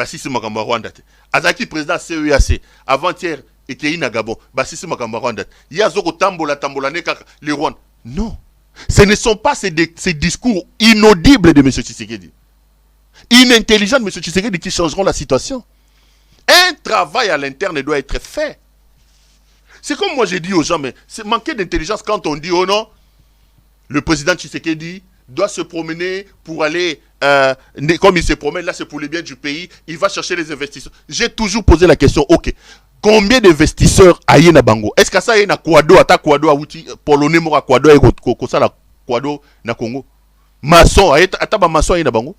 Si c'est Makamba Rwanda. Azaki président CEAC. Avant-hier, et na Gabon. Si c'est Makamba Rwanda. Il y a Zoko Tambola le Rwanda. Non. Ce ne sont pas ces discours inaudibles de M. Tshisekedi. Inintelligents de M. Tshisekedi qui changeront la situation. Un travail à l'interne doit être fait. C'est comme moi j'ai dit aux gens, mais c'est manquer d'intelligence quand on dit, oh non, le président Tshisekedi doit se promener pour aller, comme il se promène, là c'est pour le bien du pays, il va chercher les investisseurs. J'ai toujours posé la question, ok, combien d'investisseurs a na bango? Est-ce que ça y est na Kwado, ata Kwado a outi, polonais mora Kwado et kosa la Kwado na Congo? Maçon, ata ba maçon na bango?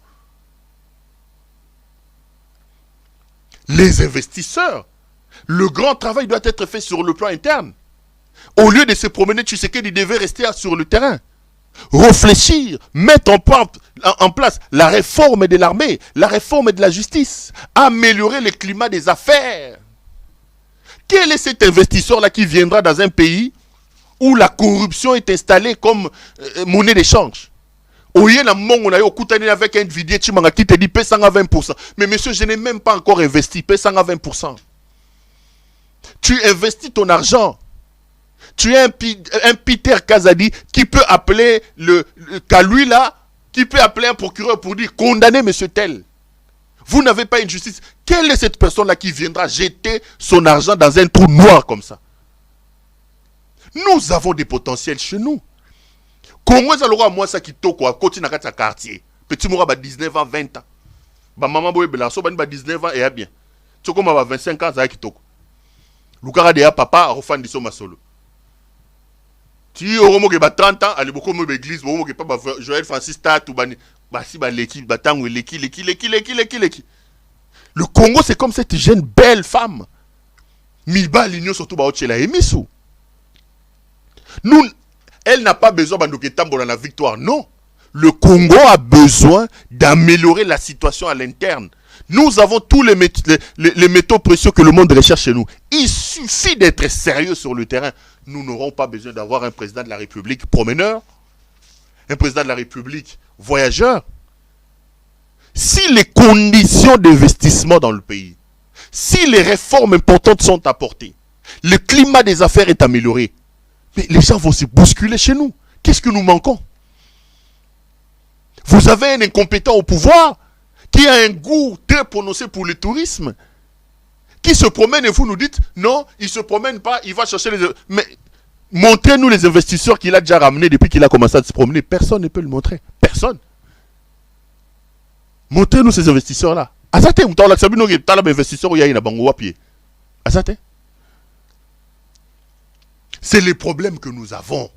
Les investisseurs, le grand travail doit être fait sur le plan interne. Au lieu de se promener, tu sais qu'il devait rester sur le terrain. Réfléchir, mettre en place la réforme de l'armée, la réforme de la justice, améliorer le climat des affaires. Quel est cet investisseur-là qui viendra dans un pays où la corruption est installée comme monnaie d'échange? Oye na mongo na yo kutani avec un vidéo chimanga qui te dit paie 120%. Mais monsieur, je n'ai même pas encore investi, paie 120%. Tu investis ton argent. Tu es un Peter Kazadi qui peut appeler lui là, qui peut appeler un procureur pour dire condamner monsieur tel. Vous n'avez pas une justice. Quelle est cette personne-là qui viendra jeter son argent dans un trou noir comme ça? Nous avons des potentiels chez nous. Comment ça l'aura moi ça qui toko à côté dans le quartier? Petit moura ba 19 ans, 20 ans. Ba maman boye belanso ba 19 ans et bien. Tu comme ba 25 ans ça qui toko. Lukara de papa refan di soma solo. Tu oromo ke ba 30 ans, ali beaucoup mo l'église, mo ke pas Joël Francis Tat ou bani ba si ba leki ba tangu leki. Le Congo c'est comme cette jeune belle femme. Miba l'union surtout ba otchela emisu. Nous elle n'a pas besoin de la victoire. Non. Le Congo a besoin d'améliorer la situation à l'interne. Nous avons tous les métaux précieux que le monde recherche chez nous. Il suffit d'être sérieux sur le terrain. Nous n'aurons pas besoin d'avoir un président de la République promeneur, un président de la République voyageur. Si les conditions d'investissement dans le pays, si les réformes importantes sont apportées, le climat des affaires est amélioré, mais les gens vont se bousculer chez nous. Qu'est-ce que nous manquons? Vous avez un incompétent au pouvoir qui a un goût très prononcé pour le tourisme, qui se promène et vous nous dites, non, il ne se promène pas, il va chercher les... Mais montrez-nous les investisseurs qu'il a déjà ramenés depuis qu'il a commencé à se promener. Personne ne peut le montrer. Personne. Montrez-nous ces investisseurs-là. Asate, vous avez un investisseur où il y a une banque au pied. Asate. C'est les problèmes que nous avons.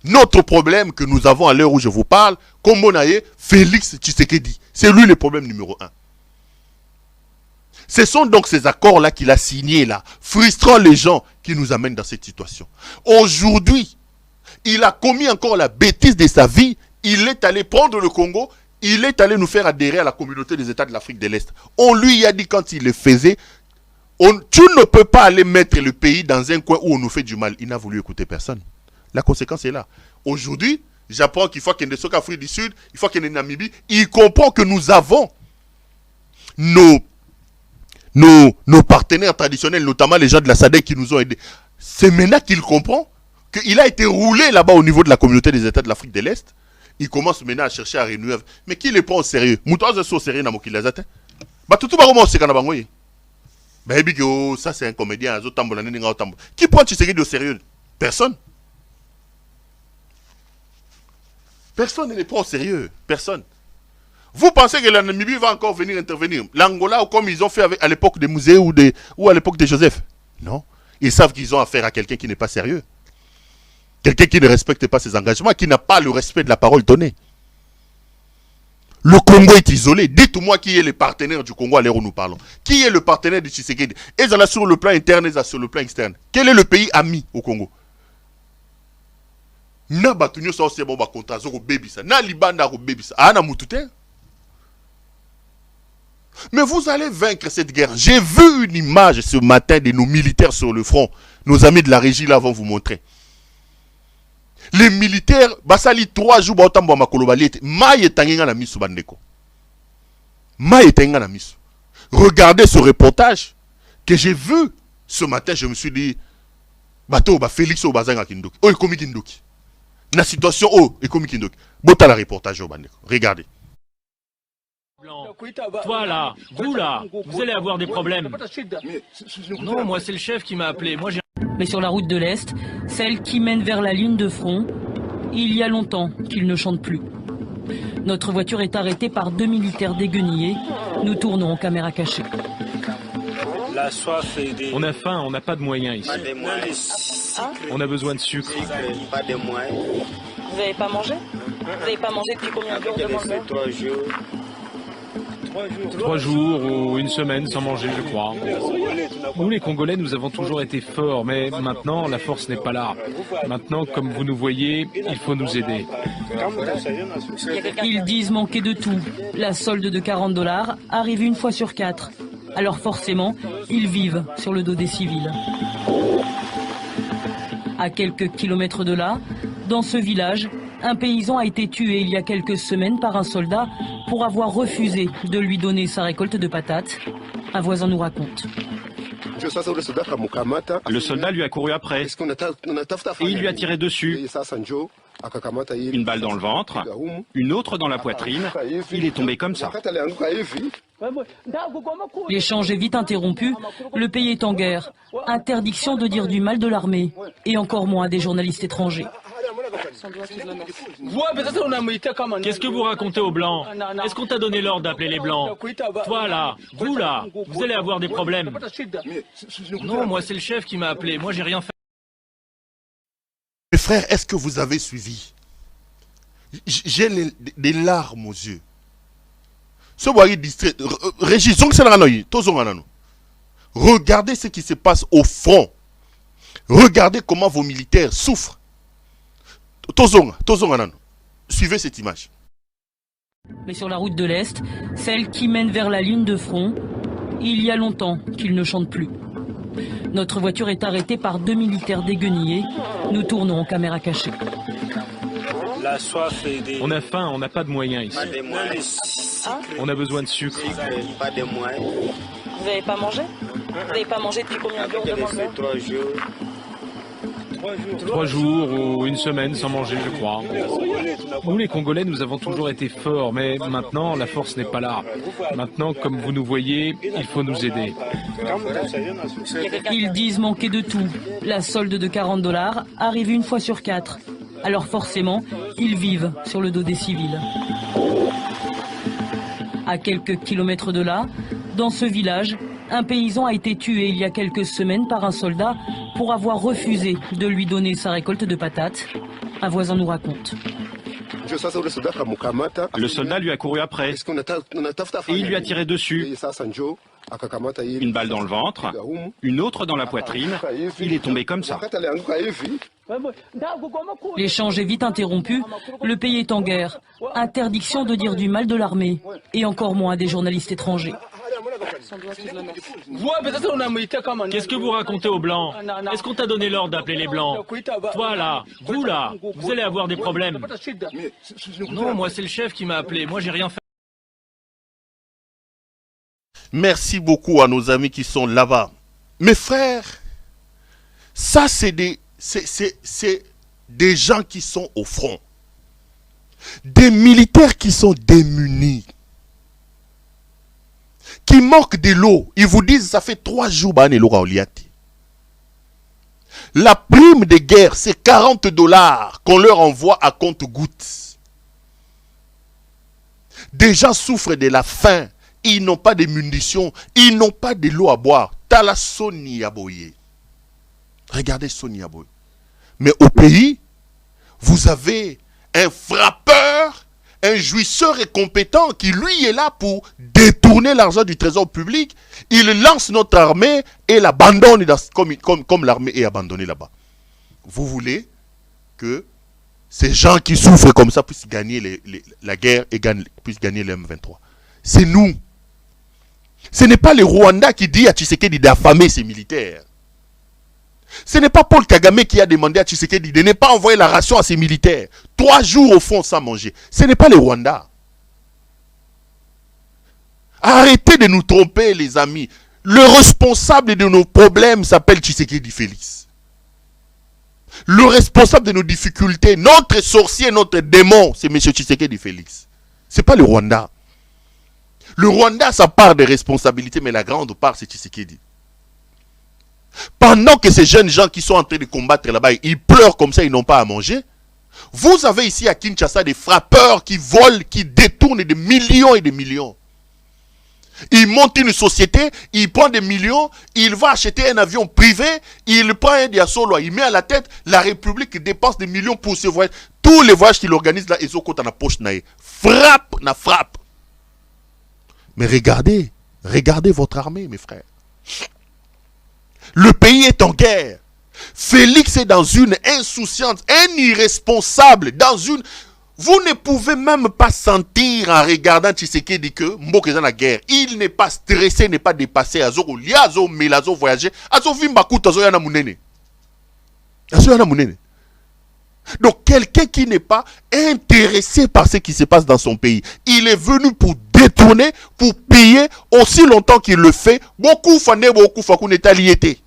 Notre problème que nous avons à l'heure où je vous parle, comme on a eu Félix Tshisekedi. C'est lui le problème numéro 1. Ce sont donc ces accords-là qu'il a signés là, frustrant les gens qui nous amènent dans cette situation. Aujourd'hui, il a commis encore la bêtise de sa vie. Il est allé prendre le Congo. Il est allé nous faire adhérer à la communauté des États de l'Afrique de l'Est. On lui a dit quand il le faisait, tu ne peux pas aller mettre le pays dans un coin où on nous fait du mal. Il n'a voulu écouter personne. La conséquence est là. Aujourd'hui, j'apprends qu'il faut qu'il y ait des Afrique du Sud, il faut qu'il y ait des Namibie. Il comprend que nous avons nos partenaires traditionnels, notamment les gens de la SADC qui nous ont aidés. C'est maintenant qu'il comprend qu'il a été roulé là-bas au niveau de la communauté des États de l'Afrique de l'Est. Il commence maintenant à chercher à renouer. Mais qui les prend au sérieux? Moutouaz au sérieux dans mon qu'il a atteint. Bah tout va au sérieux. Ça c'est un comédien. Qui prend Tshisekedi au sérieux? Personne. Personne ne les prend au sérieux. Personne. Vous pensez que la Namibie va encore venir intervenir? L'Angola, comme ils ont fait à l'époque des musées ou à l'époque de Joseph? Non. Ils savent qu'ils ont affaire à quelqu'un qui n'est pas sérieux. Quelqu'un qui ne respecte pas ses engagements, qui n'a pas le respect de la parole donnée. Le Congo est isolé. Dites-moi qui est le partenaire du Congo à l'heure où nous parlons. Qui est le partenaire de Tshisekedi? Ils sont là sur le plan interne, ils sont sur le plan externe. Quel est le pays ami au Congo? Na batunyo sa aussi bon ba contrat zo baby ça. Na libanda ko baby ça. Ana mutute. Mais vous allez vaincre cette guerre. J'ai vu une image ce matin de nos militaires sur le front. Nos amis de la régie là vont vous montrer. Les militaires, basali 3 jours ba otambo makolobali ete maye tanginga na miso bandeko. Maye tanginga na miso. Regardez ce reportage que j'ai vu ce matin, je me suis dit bato ba Félix Obazanga kindoki. Oh ekomi kindoki. La situation oh ekomi kindoki. Bota la reportage au bandeko. Regardez. Toi là, vous allez avoir des problèmes. Non, moi c'est le chef qui m'a appelé. Moi j'ai... Mais sur la route de l'Est, celle qui mène vers la ligne de front, il y a longtemps qu'il ne chante plus. Notre voiture est arrêtée par 2 militaires déguenillés. Nous tournons en caméra cachée. La soif et des... On a faim, on n'a pas de moyens ici. On a besoin de sucre. Vous n'avez pas mangé? Vous n'avez pas mangé depuis combien de jours de 3 jours ou une semaine sans manger, je crois. Nous, les Congolais, nous avons toujours été forts, mais maintenant, la force n'est pas là. Maintenant, comme vous nous voyez, il faut nous aider. Ils disent manquer de tout. La solde de $40 arrive une fois sur 4. Alors forcément, ils vivent sur le dos des civils. À quelques kilomètres de là, dans ce village, un paysan a été tué il y a quelques semaines par un soldat pour avoir refusé de lui donner sa récolte de patates. Un voisin nous raconte. Le soldat lui a couru après et il lui a tiré dessus. Une balle dans le ventre, une autre dans la poitrine. Il est tombé comme ça. L'échange est vite interrompu. Le pays est en guerre. Interdiction de dire du mal de l'armée et encore moins des journalistes étrangers. Qu'est-ce que vous racontez aux Blancs? Est-ce qu'on t'a donné l'ordre d'appeler les Blancs? Toi là, vous allez avoir des problèmes. Non, moi c'est le chef qui m'a appelé. Moi j'ai rien fait. Mes frères, est-ce que vous avez suivi? J'ai des larmes aux yeux. Ce bois distrait. Regardez ce qui se passe au front. Regardez comment vos militaires souffrent. Suivez cette image. Mais sur la route de l'Est, celle qui mène vers la ligne de front, il y a longtemps qu'ils ne chantent plus. Notre voiture est arrêtée par 2 militaires déguenillés. Nous tournons en caméra cachée. La soif et des... On a faim, on n'a pas de moyens ici. On a besoin de sucre. Vous n'avez pas mangé? Vous n'avez pas mangé depuis combien de jours? 3 jours ou une semaine sans manger, je crois. Nous, les Congolais, nous avons toujours été forts, mais maintenant, la force n'est pas là. Maintenant, comme vous nous voyez, il faut nous aider. Ils disent manquer de tout. La solde de $40 arrive une fois sur 4. Alors forcément, ils vivent sur le dos des civils. À quelques kilomètres de là, dans ce village, un paysan a été tué il y a quelques semaines par un soldat pour avoir refusé de lui donner sa récolte de patates. Un voisin nous raconte. Le soldat lui a couru après et il lui a tiré dessus. Une balle dans le ventre, une autre dans la poitrine. Il est tombé comme ça. L'échange est vite interrompu. Le pays est en guerre. Interdiction de dire du mal de l'armée et encore moins des journalistes étrangers. Qu'est-ce que vous racontez aux Blancs? Est-ce qu'on t'a donné l'ordre d'appeler les Blancs? Toi là, vous allez avoir des problèmes. Non, moi c'est le chef qui m'a appelé. Moi j'ai rien fait. Merci beaucoup à nos amis qui sont là-bas. Mes frères, ça c'est des gens qui sont au front. Des militaires qui sont démunis. Qui manquent de l'eau. Ils vous disent ça fait 3 jours la prime de guerre, c'est $40 qu'on leur envoie à compte-gouttes. Des gens souffrent de la faim. Ils n'ont pas de munitions. Ils n'ont pas de l'eau à boire. Tala Soni Aboye. Regardez Soni Aboye. Mais au pays, vous avez un frappeur, un jouisseur incompétent qui lui est là pour détourner l'argent du trésor public, il lance notre armée et l'abandonne comme l'armée est abandonnée là-bas. Vous voulez que ces gens qui souffrent comme ça puissent gagner la guerre et puissent gagner le M23. C'est nous. Ce n'est pas le Rwanda qui dit à Tshisekedi d'affamer ses militaires. Ce n'est pas Paul Kagame qui a demandé à Tshisekedi de ne pas envoyer la ration à ses militaires. 3 jours au fond sans manger. Ce n'est pas le Rwanda. Arrêtez de nous tromper, les amis. Le responsable de nos problèmes s'appelle Tshisekedi Félix. Le responsable de nos difficultés, notre sorcier, notre démon, c'est M. Tshisekedi Félix. Ce n'est pas le Rwanda. Le Rwanda a sa part de responsabilité, mais la grande part, c'est Tshisekedi. Pendant que ces jeunes gens qui sont en train de combattre là-bas, ils pleurent comme ça, ils n'ont pas à manger. Vous avez ici à Kinshasa des frappeurs qui volent, qui détournent des millions et des millions. Il monte une société, il prend des millions, il va acheter un avion privé, il prend un diasolo, il met à la tête, la République dépense des millions pour ce voyage. Tous les voyages qu'il organise là, ils ont côté dans la poche. Frappe, na frappe. Mais regardez votre armée, mes frères. Le pays est en guerre. Félix est dans une insouciance, un irresponsable, dans une... Vous ne pouvez même pas sentir en regardant Tshisekedi que Mboka est dans la guerre. Il n'est pas stressé, n'est pas dépassé. Azo lia, azo mela, azo voyager. Azo vimbakuta, azo yana munene. Azo yana munene. Donc quelqu'un qui n'est pas intéressé par ce qui se passe dans son pays. Il est venu pour détourner, pour payer aussi longtemps qu'il le fait. Beaucoup fané, beaucoup fakou n'est aliété.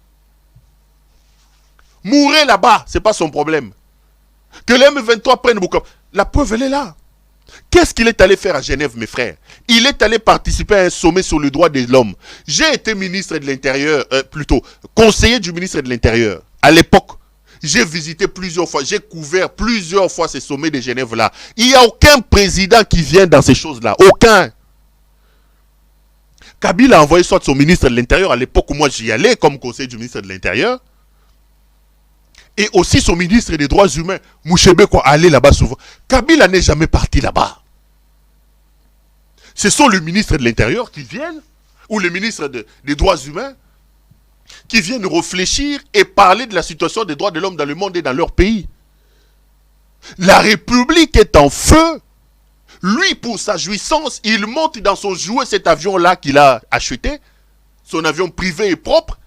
Mourir là-bas, ce n'est pas son problème. Que les M23 prennent beaucoup. La preuve, elle est là. Qu'est-ce qu'il est allé faire à Genève, mes frères? Il est allé participer à un sommet sur le droit de l'homme. J'ai été ministre de l'Intérieur, plutôt conseiller du ministre de l'Intérieur. À l'époque, j'ai visité plusieurs fois, j'ai couvert plusieurs fois ces sommets de Genève-là. Il n'y a aucun président qui vient dans ces choses-là. Aucun. Kabila a envoyé soit son ministre de l'Intérieur, à l'époque où moi j'y allais comme conseiller du ministre de l'Intérieur. Et aussi son ministre des droits humains, Mouchebe, quoi, allait là-bas souvent. Kabila n'est jamais parti là-bas. Ce sont les ministres de l'Intérieur qui viennent, ou les ministres des droits humains, qui viennent réfléchir et parler de la situation des droits de l'homme dans le monde et dans leur pays. La République est en feu. Lui, pour sa jouissance, il monte dans son jouet cet avion-là qu'il a acheté, son avion privé et propre.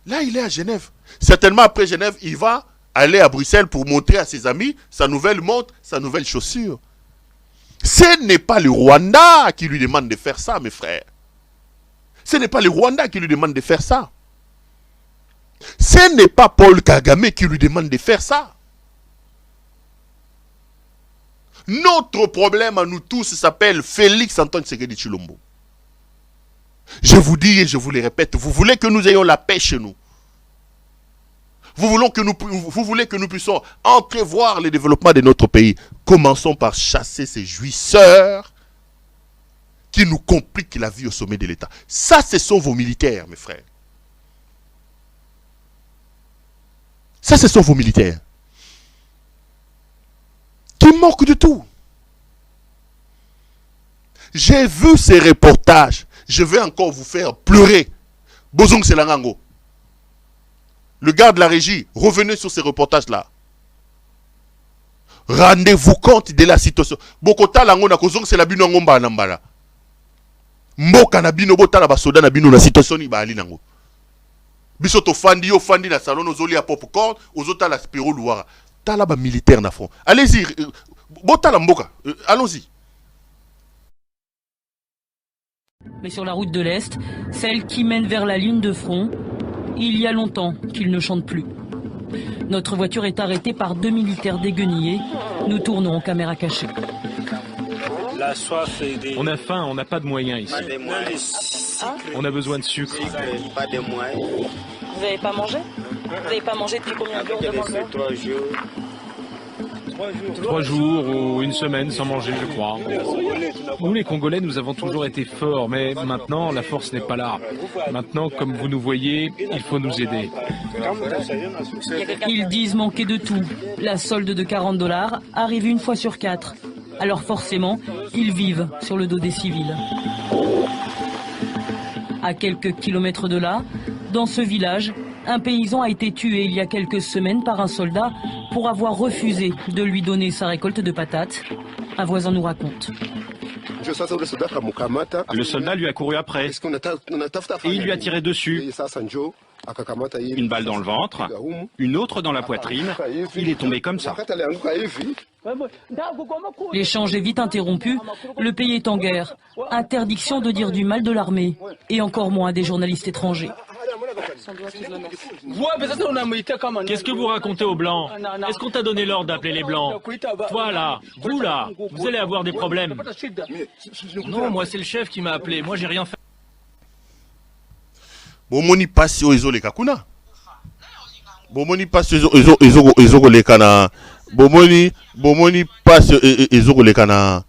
Là, il est à Genève. Certainement, après Genève, il va aller à Bruxelles pour montrer à ses amis sa nouvelle montre, sa nouvelle chaussure. Ce n'est pas le Rwanda qui lui demande de faire ça, mes frères. Ce n'est pas le Rwanda qui lui demande de faire ça. Ce n'est pas Paul Kagame qui lui demande de faire ça. Notre problème à nous tous s'appelle Félix Antoine Tshisekedi Tshilombo. Je vous dis et je vous le répète, vous voulez que nous ayons la paix chez nous. Vous voulez que nous puissions entrevoir le développement de notre pays. Commençons par chasser ces jouisseurs qui nous compliquent la vie au sommet de l'État. Ça, ce sont vos militaires, mes frères. Ça, ce sont vos militaires. Qui moquent de tout. J'ai vu ces reportages. Je vais encore vous faire pleurer. Bozong Selangango. Le gars de la régie, revenez sur ces reportages-là. Rendez-vous compte de la situation. Bokota lango na kozong c'est la bino ngomba nambala. Mboka na bino bota na basoda na bino na situation ni baali nango. Biso to fandi yo fandi na salon ozoli a popcorn, ozota la spiro luara. Tala ba militaire na front. Allez-y, bota la mboka. Allons-y. Mais sur la route de l'Est, celle qui mène vers la ligne de front, il y a longtemps qu'ils ne chantent plus. Notre voiture est arrêtée par 2 militaires déguenillés. Nous tournons en caméra cachée. La soif et des... On a faim, on n'a pas de moyens ici. On a besoin de sucre. Pas de moyens. Vous n'avez pas mangé? Vous n'avez pas mangé depuis combien de jours devant 3 jours. 3 jours ou une semaine sans manger, je crois. Nous, les Congolais, nous avons toujours été forts, mais maintenant, la force n'est pas là. Maintenant, comme vous nous voyez, il faut nous aider. Ils disent manquer de tout. La solde de $40 arrive une fois sur 4. Alors forcément, ils vivent sur le dos des civils. À quelques kilomètres de là, dans ce village, un paysan a été tué il y a quelques semaines par un soldat pour avoir refusé de lui donner sa récolte de patates. Un voisin nous raconte. Le soldat lui a couru après et il lui a tiré dessus. Une balle dans le ventre, une autre dans la poitrine. Il est tombé comme ça. L'échange est vite interrompu. Le pays est en guerre. Interdiction de dire du mal de l'armée et encore moins des journalistes étrangers. Qu'est-ce que vous racontez aux Blancs? Est-ce qu'on t'a donné l'ordre d'appeler les Blancs? Toi là, vous allez avoir des problèmes. Non, moi c'est le chef qui m'a appelé, moi j'ai rien fait. Bomoni passe aux les kakuna. Bomoni passe aux les kana. Bomoni passe aux les kana.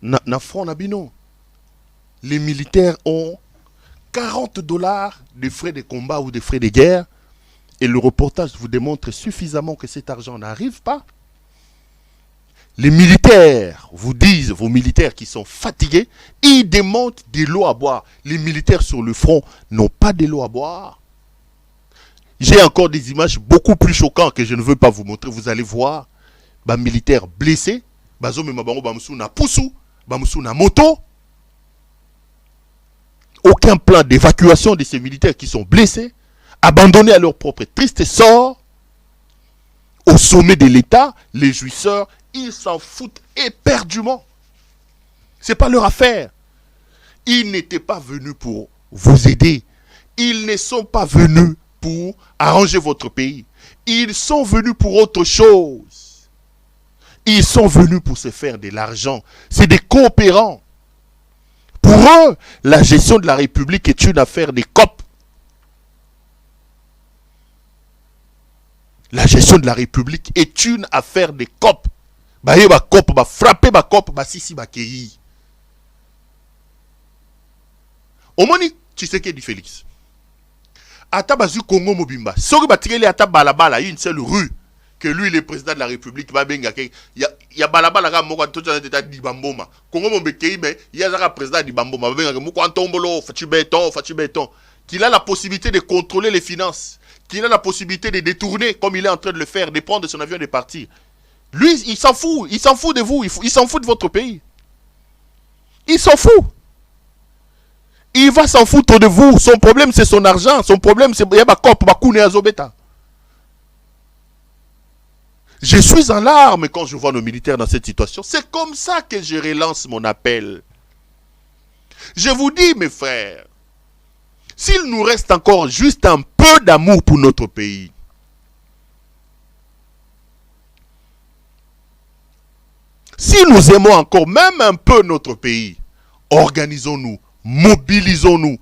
Na front nabino. Les militaires ont $40 de frais de combat ou de frais de guerre. Et le reportage vous démontre suffisamment que cet argent n'arrive pas. Les militaires vous disent, vos militaires qui sont fatigués, ils demandent de l'eau à boire. Les militaires sur le front n'ont pas de l'eau à boire. J'ai encore des images beaucoup plus choquantes que je ne veux pas vous montrer. Vous allez voir, bah, militaires blessés, bazo me mabango bamusu na poussou, bamusu na moto. Aucun plan d'évacuation de ces militaires qui sont blessés, abandonnés à leur propre triste sort. Au sommet de l'État, les jouisseurs, ils s'en foutent éperdument. Ce n'est pas leur affaire. Ils n'étaient pas venus pour vous aider. Ils ne sont pas venus pour arranger votre pays. Ils sont venus pour autre chose. Ils sont venus pour se faire de l'argent. C'est des coopérants. Pour eux, la gestion de la République est une affaire des COP. La gestion de la République est une affaire des COP. Bah yé ba COP, ba frapper ba COP, ba sisi ba keyi. Omoni Tshisekedi Félix. Ata bazu Congo Mobimba. Soki ba tireli ata balabala, une seule rue que lui le président de la République ba benga ke ya balabala ka moko to tsa teta di bamboma. Congo Mobekei mais ya zaka président di bamboma ba benga ke moko antombolo fati béton. Qu'il a la possibilité de contrôler les finances, qu'il a la possibilité de détourner comme il est en train de le faire, de prendre son avion et de partir. Lui, il s'en fout de vous, il s'en fout de votre pays. Il s'en fout. Il va s'en foutre de vous. Son problème, c'est son argent. Son problème, c'est je suis en larmes quand je vois nos militaires dans cette situation. C'est comme ça que je relance mon appel. Je vous dis, mes frères, s'il nous reste encore juste un peu d'amour pour notre pays, si nous aimons encore même un peu notre pays, organisons-nous, mobilisons-nous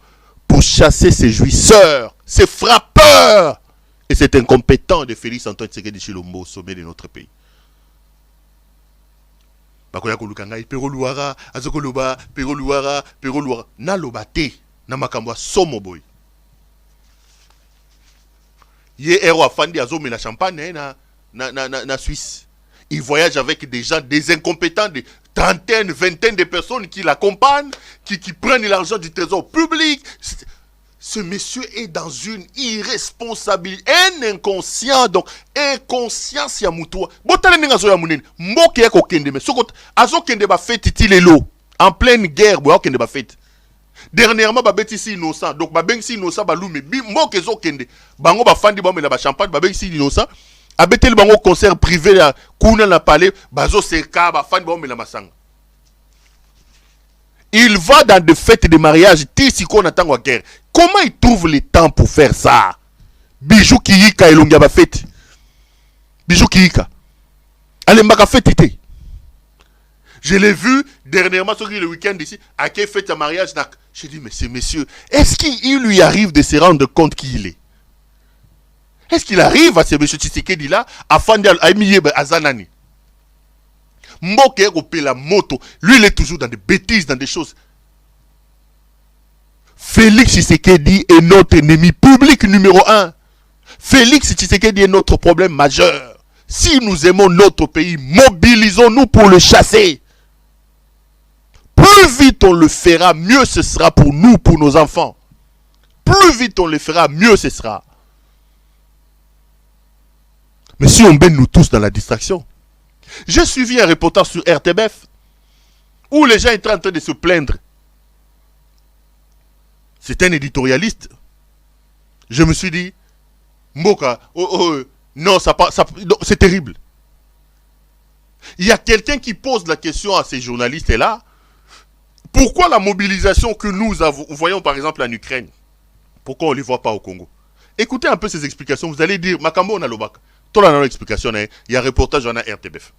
pour chasser ces jouisseurs, ces frappeurs et cet incompétent de Félix Antoine Tshisekedi Tshilombo au sommet de notre pays. Bakoya kolukangai peroluara azokoloba peroluara nalobate na makambo somo boy. Ye héros afandi azomela champagne na Suisse. Il voyage avec des gens, des incompétents, des trentaines, vingtaines de personnes qui l'accompagnent, qui prennent l'argent du trésor public. Ce monsieur est dans une irresponsabilité, un inconscient, donc inconscience ya mutua. Botale ninga zo ya munene, mboke ya kokende me. Sokot azo kende ba fête tilelo en pleine guerre, bo kende ba fête. Dernièrement ba beti si innocent, donc ba bengi innocent ba lume, mboke zo kende. Bango ba fandi ba mela ba champagne, ba bengi si innocent. Abetel bango concert privé la kuna na palais bazo seka ba fan ba mela masanga. Il va dans des fêtes de mariage tisi qu'on attend wa guerre. Comment il trouve le temps pour faire ça? Bijou kiyika elongia ba fête. Bijou kiyika. Allez mbaka fête été. Je l'ai vu dernièrement sur le week-end ici à quelle fête de mariage. Je dis mais ces messieurs, est-ce qu'il lui arrive de se rendre compte qui il est? Est-ce qu'il arrive à ce monsieur Tshisekedi là à Fandel Aimiye Azanani? Mboke kopé la moto, lui il est toujours dans des bêtises, dans des choses. Félix Tshisekedi est notre ennemi public numéro 1. Félix Tshisekedi est notre problème majeur. Si nous aimons notre pays, mobilisons-nous pour le chasser. Plus vite on le fera, mieux ce sera pour nous, pour nos enfants. Plus vite on le fera, mieux ce sera. Mais si on baigne nous tous dans la distraction. J'ai suivi un reportage sur RTBF où les gens étaient en train de se plaindre. C'est un éditorialiste. Je me suis dit, Mboka, non, c'est terrible. Il y a quelqu'un qui pose la question à ces journalistes-là. Pourquoi la mobilisation que nous voyons par exemple en Ukraine, pourquoi on ne les voit pas au Congo? Écoutez un peu ces explications. Vous allez dire, Makambo on a l'obak. Toi, on a l'explication. Il y a un reportage dans RTBF.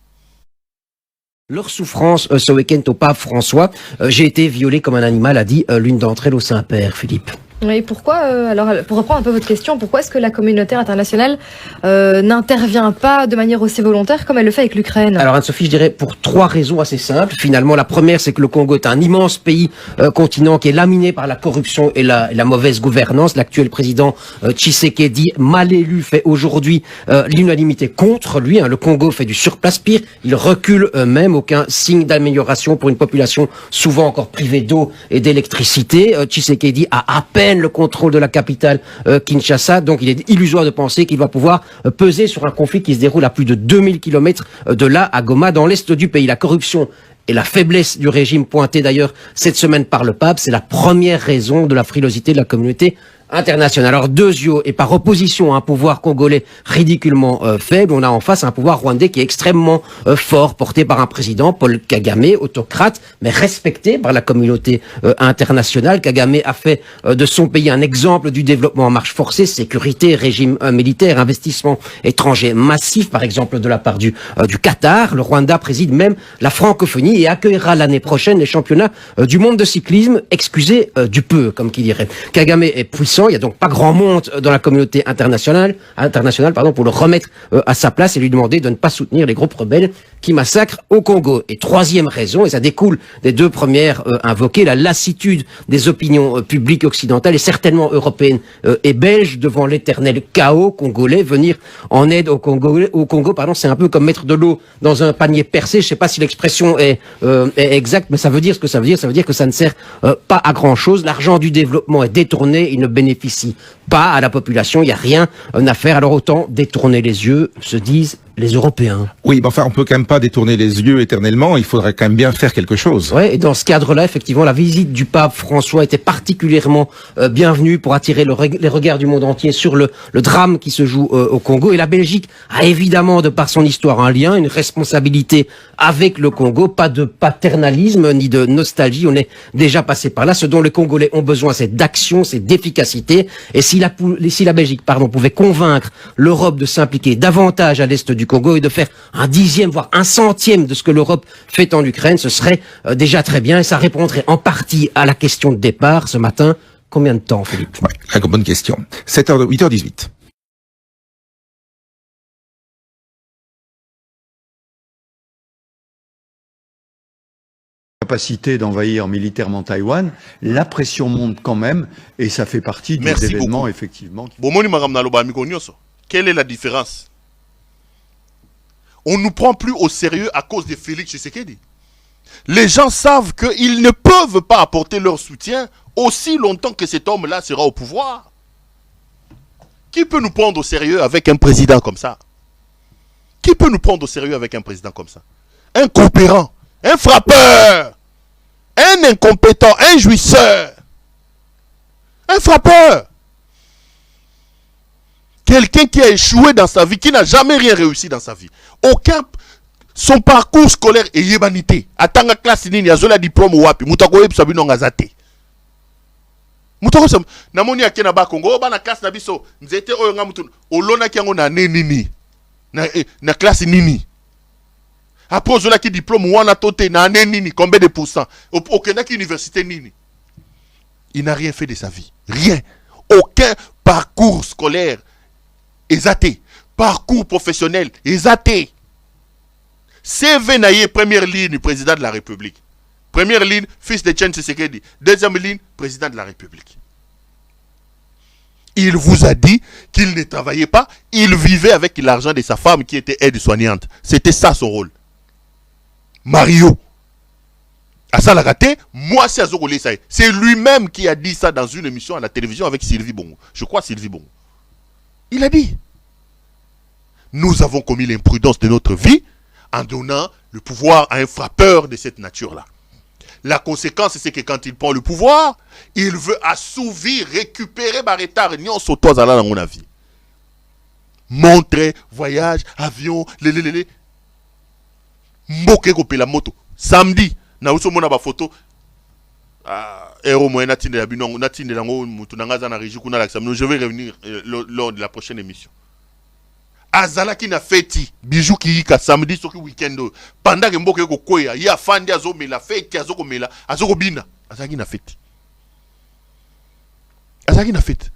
Leur souffrance ce week-end au pape François. J'ai été violé comme un animal, a dit l'une d'entre elles au Saint-Père, Philippe. Oui, pourquoi, alors pour reprendre un peu votre question, pourquoi est-ce que la communauté internationale n'intervient pas de manière aussi volontaire comme elle le fait avec l'Ukraine? Alors Anne-Sophie, je dirais pour 3 raisons assez simples. Finalement, la première, c'est que le Congo est un immense pays, continent qui est laminé par la corruption et la mauvaise gouvernance. L'actuel président Tshisekedi, mal élu, fait aujourd'hui l'unanimité contre lui. Le Congo fait du surplace, pire, il recule même, aucun signe d'amélioration pour une population souvent encore privée d'eau et d'électricité. Tshisekedi a à peine le contrôle de la capitale Kinshasa, donc il est illusoire de penser qu'il va pouvoir peser sur un conflit qui se déroule à plus de 2000 km de là à Goma, dans l'est du pays. La corruption et la faiblesse du régime, pointée d'ailleurs cette semaine par le pape, c'est la première raison de la frilosité de la communauté internationale. Alors deux yeux, et par opposition à un pouvoir congolais ridiculement faible, on a en face un pouvoir rwandais qui est extrêmement fort, porté par un président, Paul Kagame, autocrate, mais respecté par la communauté internationale. Kagame a fait de son pays un exemple du développement en marche forcée, sécurité, régime militaire, investissement étranger massif, par exemple de la part du Qatar. Le Rwanda préside même la francophonie et accueillera l'année prochaine les championnats du monde de cyclisme, excusez du peu, comme qui dirait. Kagame est puissant. Il n'y a donc pas grand monde dans la communauté internationale pour le remettre à sa place et lui demander de ne pas soutenir les groupes rebelles qui massacrent au Congo. Et troisième raison, et ça découle des 2 premières invoquées, la lassitude des opinions publiques occidentales et certainement européennes et belges devant l'éternel chaos congolais. Venir en aide au Congo, c'est un peu comme mettre de l'eau dans un panier percé. Je ne sais pas si l'expression est exacte, mais ça veut dire ce que ça veut dire. Ça veut dire que ça ne sert pas à grand chose. L'argent du développement est détourné, il ne bénéficie pas à la population, il n'y a rien à faire. Alors autant détourner les yeux, se disent les Européens. Oui, mais enfin, on peut quand même pas détourner les yeux éternellement, il faudrait quand même bien faire quelque chose. Ouais, et dans ce cadre-là, effectivement, la visite du pape François était particulièrement bienvenue pour attirer les regards du monde entier sur le drame qui se joue au Congo. Et la Belgique a évidemment, de par son histoire, un lien, une responsabilité avec le Congo. Pas de paternalisme ni de nostalgie, on est déjà passé par là. Ce dont les Congolais ont besoin, c'est d'action, c'est d'efficacité. Et si la Belgique, pouvait convaincre l'Europe de s'impliquer davantage à l'est du Congo et de faire un 10e, voire un 100e de ce que l'Europe fait en Ukraine, ce serait déjà très bien et ça répondrait en partie à la question de départ ce matin. Combien de temps, Philippe? Ouais, la bonne question. 8h18. Capacité d'envahir militairement Taïwan, la pression monte quand même et ça fait partie des événements effectivement. Quelle est la différence? On ne nous prend plus au sérieux à cause de Félix Tshisekedi. Les gens savent qu'ils ne peuvent pas apporter leur soutien aussi longtemps que cet homme-là sera au pouvoir. Qui peut nous prendre au sérieux avec un président comme ça? Qui peut nous prendre au sérieux avec un président comme ça? Un coopérant, un frappeur, un incompétent, un jouisseur, un frappeur. Quelqu'un qui a échoué dans sa vie, qui n'a jamais rien réussi dans sa vie. Son parcours scolaire est yébanité. Atanga classe nini, azola diplôme wapi. Mutako yeb sabi non ngazate. Mutako sam. Namoni akena ba Congo, ba na classe na biso. Nzete oyo nga mutu. Olona kiango na nini. Na classe nini. Après ozola ki diplôme wana tote na nini. Combien de pourcents? Okena ki université nini. Il n'a rien fait de sa vie. Rien. Aucun parcours scolaire. Ezaté. Parcours professionnel. Ezaté. CV Naye, première ligne, président de la République. Première ligne, fils de Chen Tshisekedi. Deuxième ligne, président de la République. Il vous a dit qu'il ne travaillait pas, il vivait avec l'argent de sa femme qui était aide-soignante. C'était ça son rôle. Mario. À ça la raté, moi c'est Azogolé ça. C'est lui-même qui a dit ça dans une émission à la télévision avec Sylvie Bongo. Je crois Sylvie Bongo. Il a dit. Nous avons commis l'imprudence de notre vie en donnant le pouvoir à un frappeur de cette nature-là. La conséquence, c'est que quand il prend le pouvoir, il veut assouvir, récupérer Baréta Réunion sur toi dans mon avis. Montre, voyage, avion, lélélélé. Mboke kopé la moto. Samedi, na uso mona ba photo. Je vais revenir lors de la prochaine émission. Azala qui n'a fait bijou qui yika samedi sur le week-end pendant que mboke ko koya ya fandi azomela fête azokomela azokobina azala qui n'a fait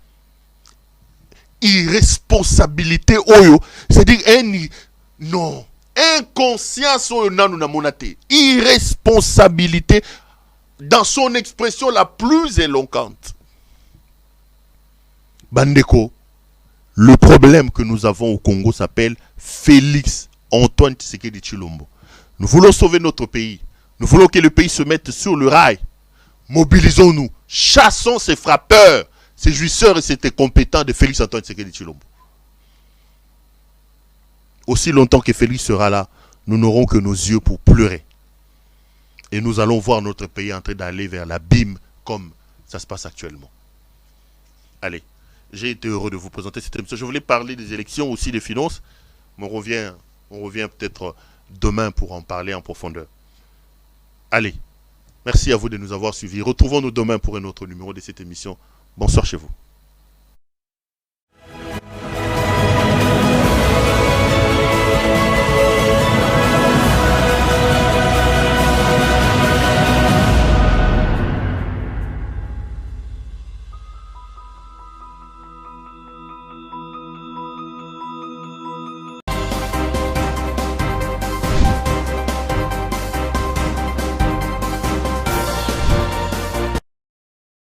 irresponsabilité oyo c'est-à-dire non inconscience oyo nanu na monate irresponsabilité dans son expression la plus éloquente. Bandeko, le problème que nous avons au Congo s'appelle Félix Antoine Tshisekedi Tshilombo. Nous voulons sauver notre pays. Nous voulons que le pays se mette sur le rail. Mobilisons-nous. Chassons ces frappeurs, ces jouisseurs et ces compétents de Félix Antoine Tshisekedi Tshilombo. Aussi longtemps que Félix sera là, nous n'aurons que nos yeux pour pleurer. Et nous allons voir notre pays en train d'aller vers l'abîme comme ça se passe actuellement. Allez. J'ai été heureux de vous présenter cette émission. Je voulais parler des élections, aussi des finances. Mais on revient peut-être demain pour en parler en profondeur. Allez, merci à vous de nous avoir suivis. Retrouvons-nous demain pour un autre numéro de cette émission. Bonsoir chez vous.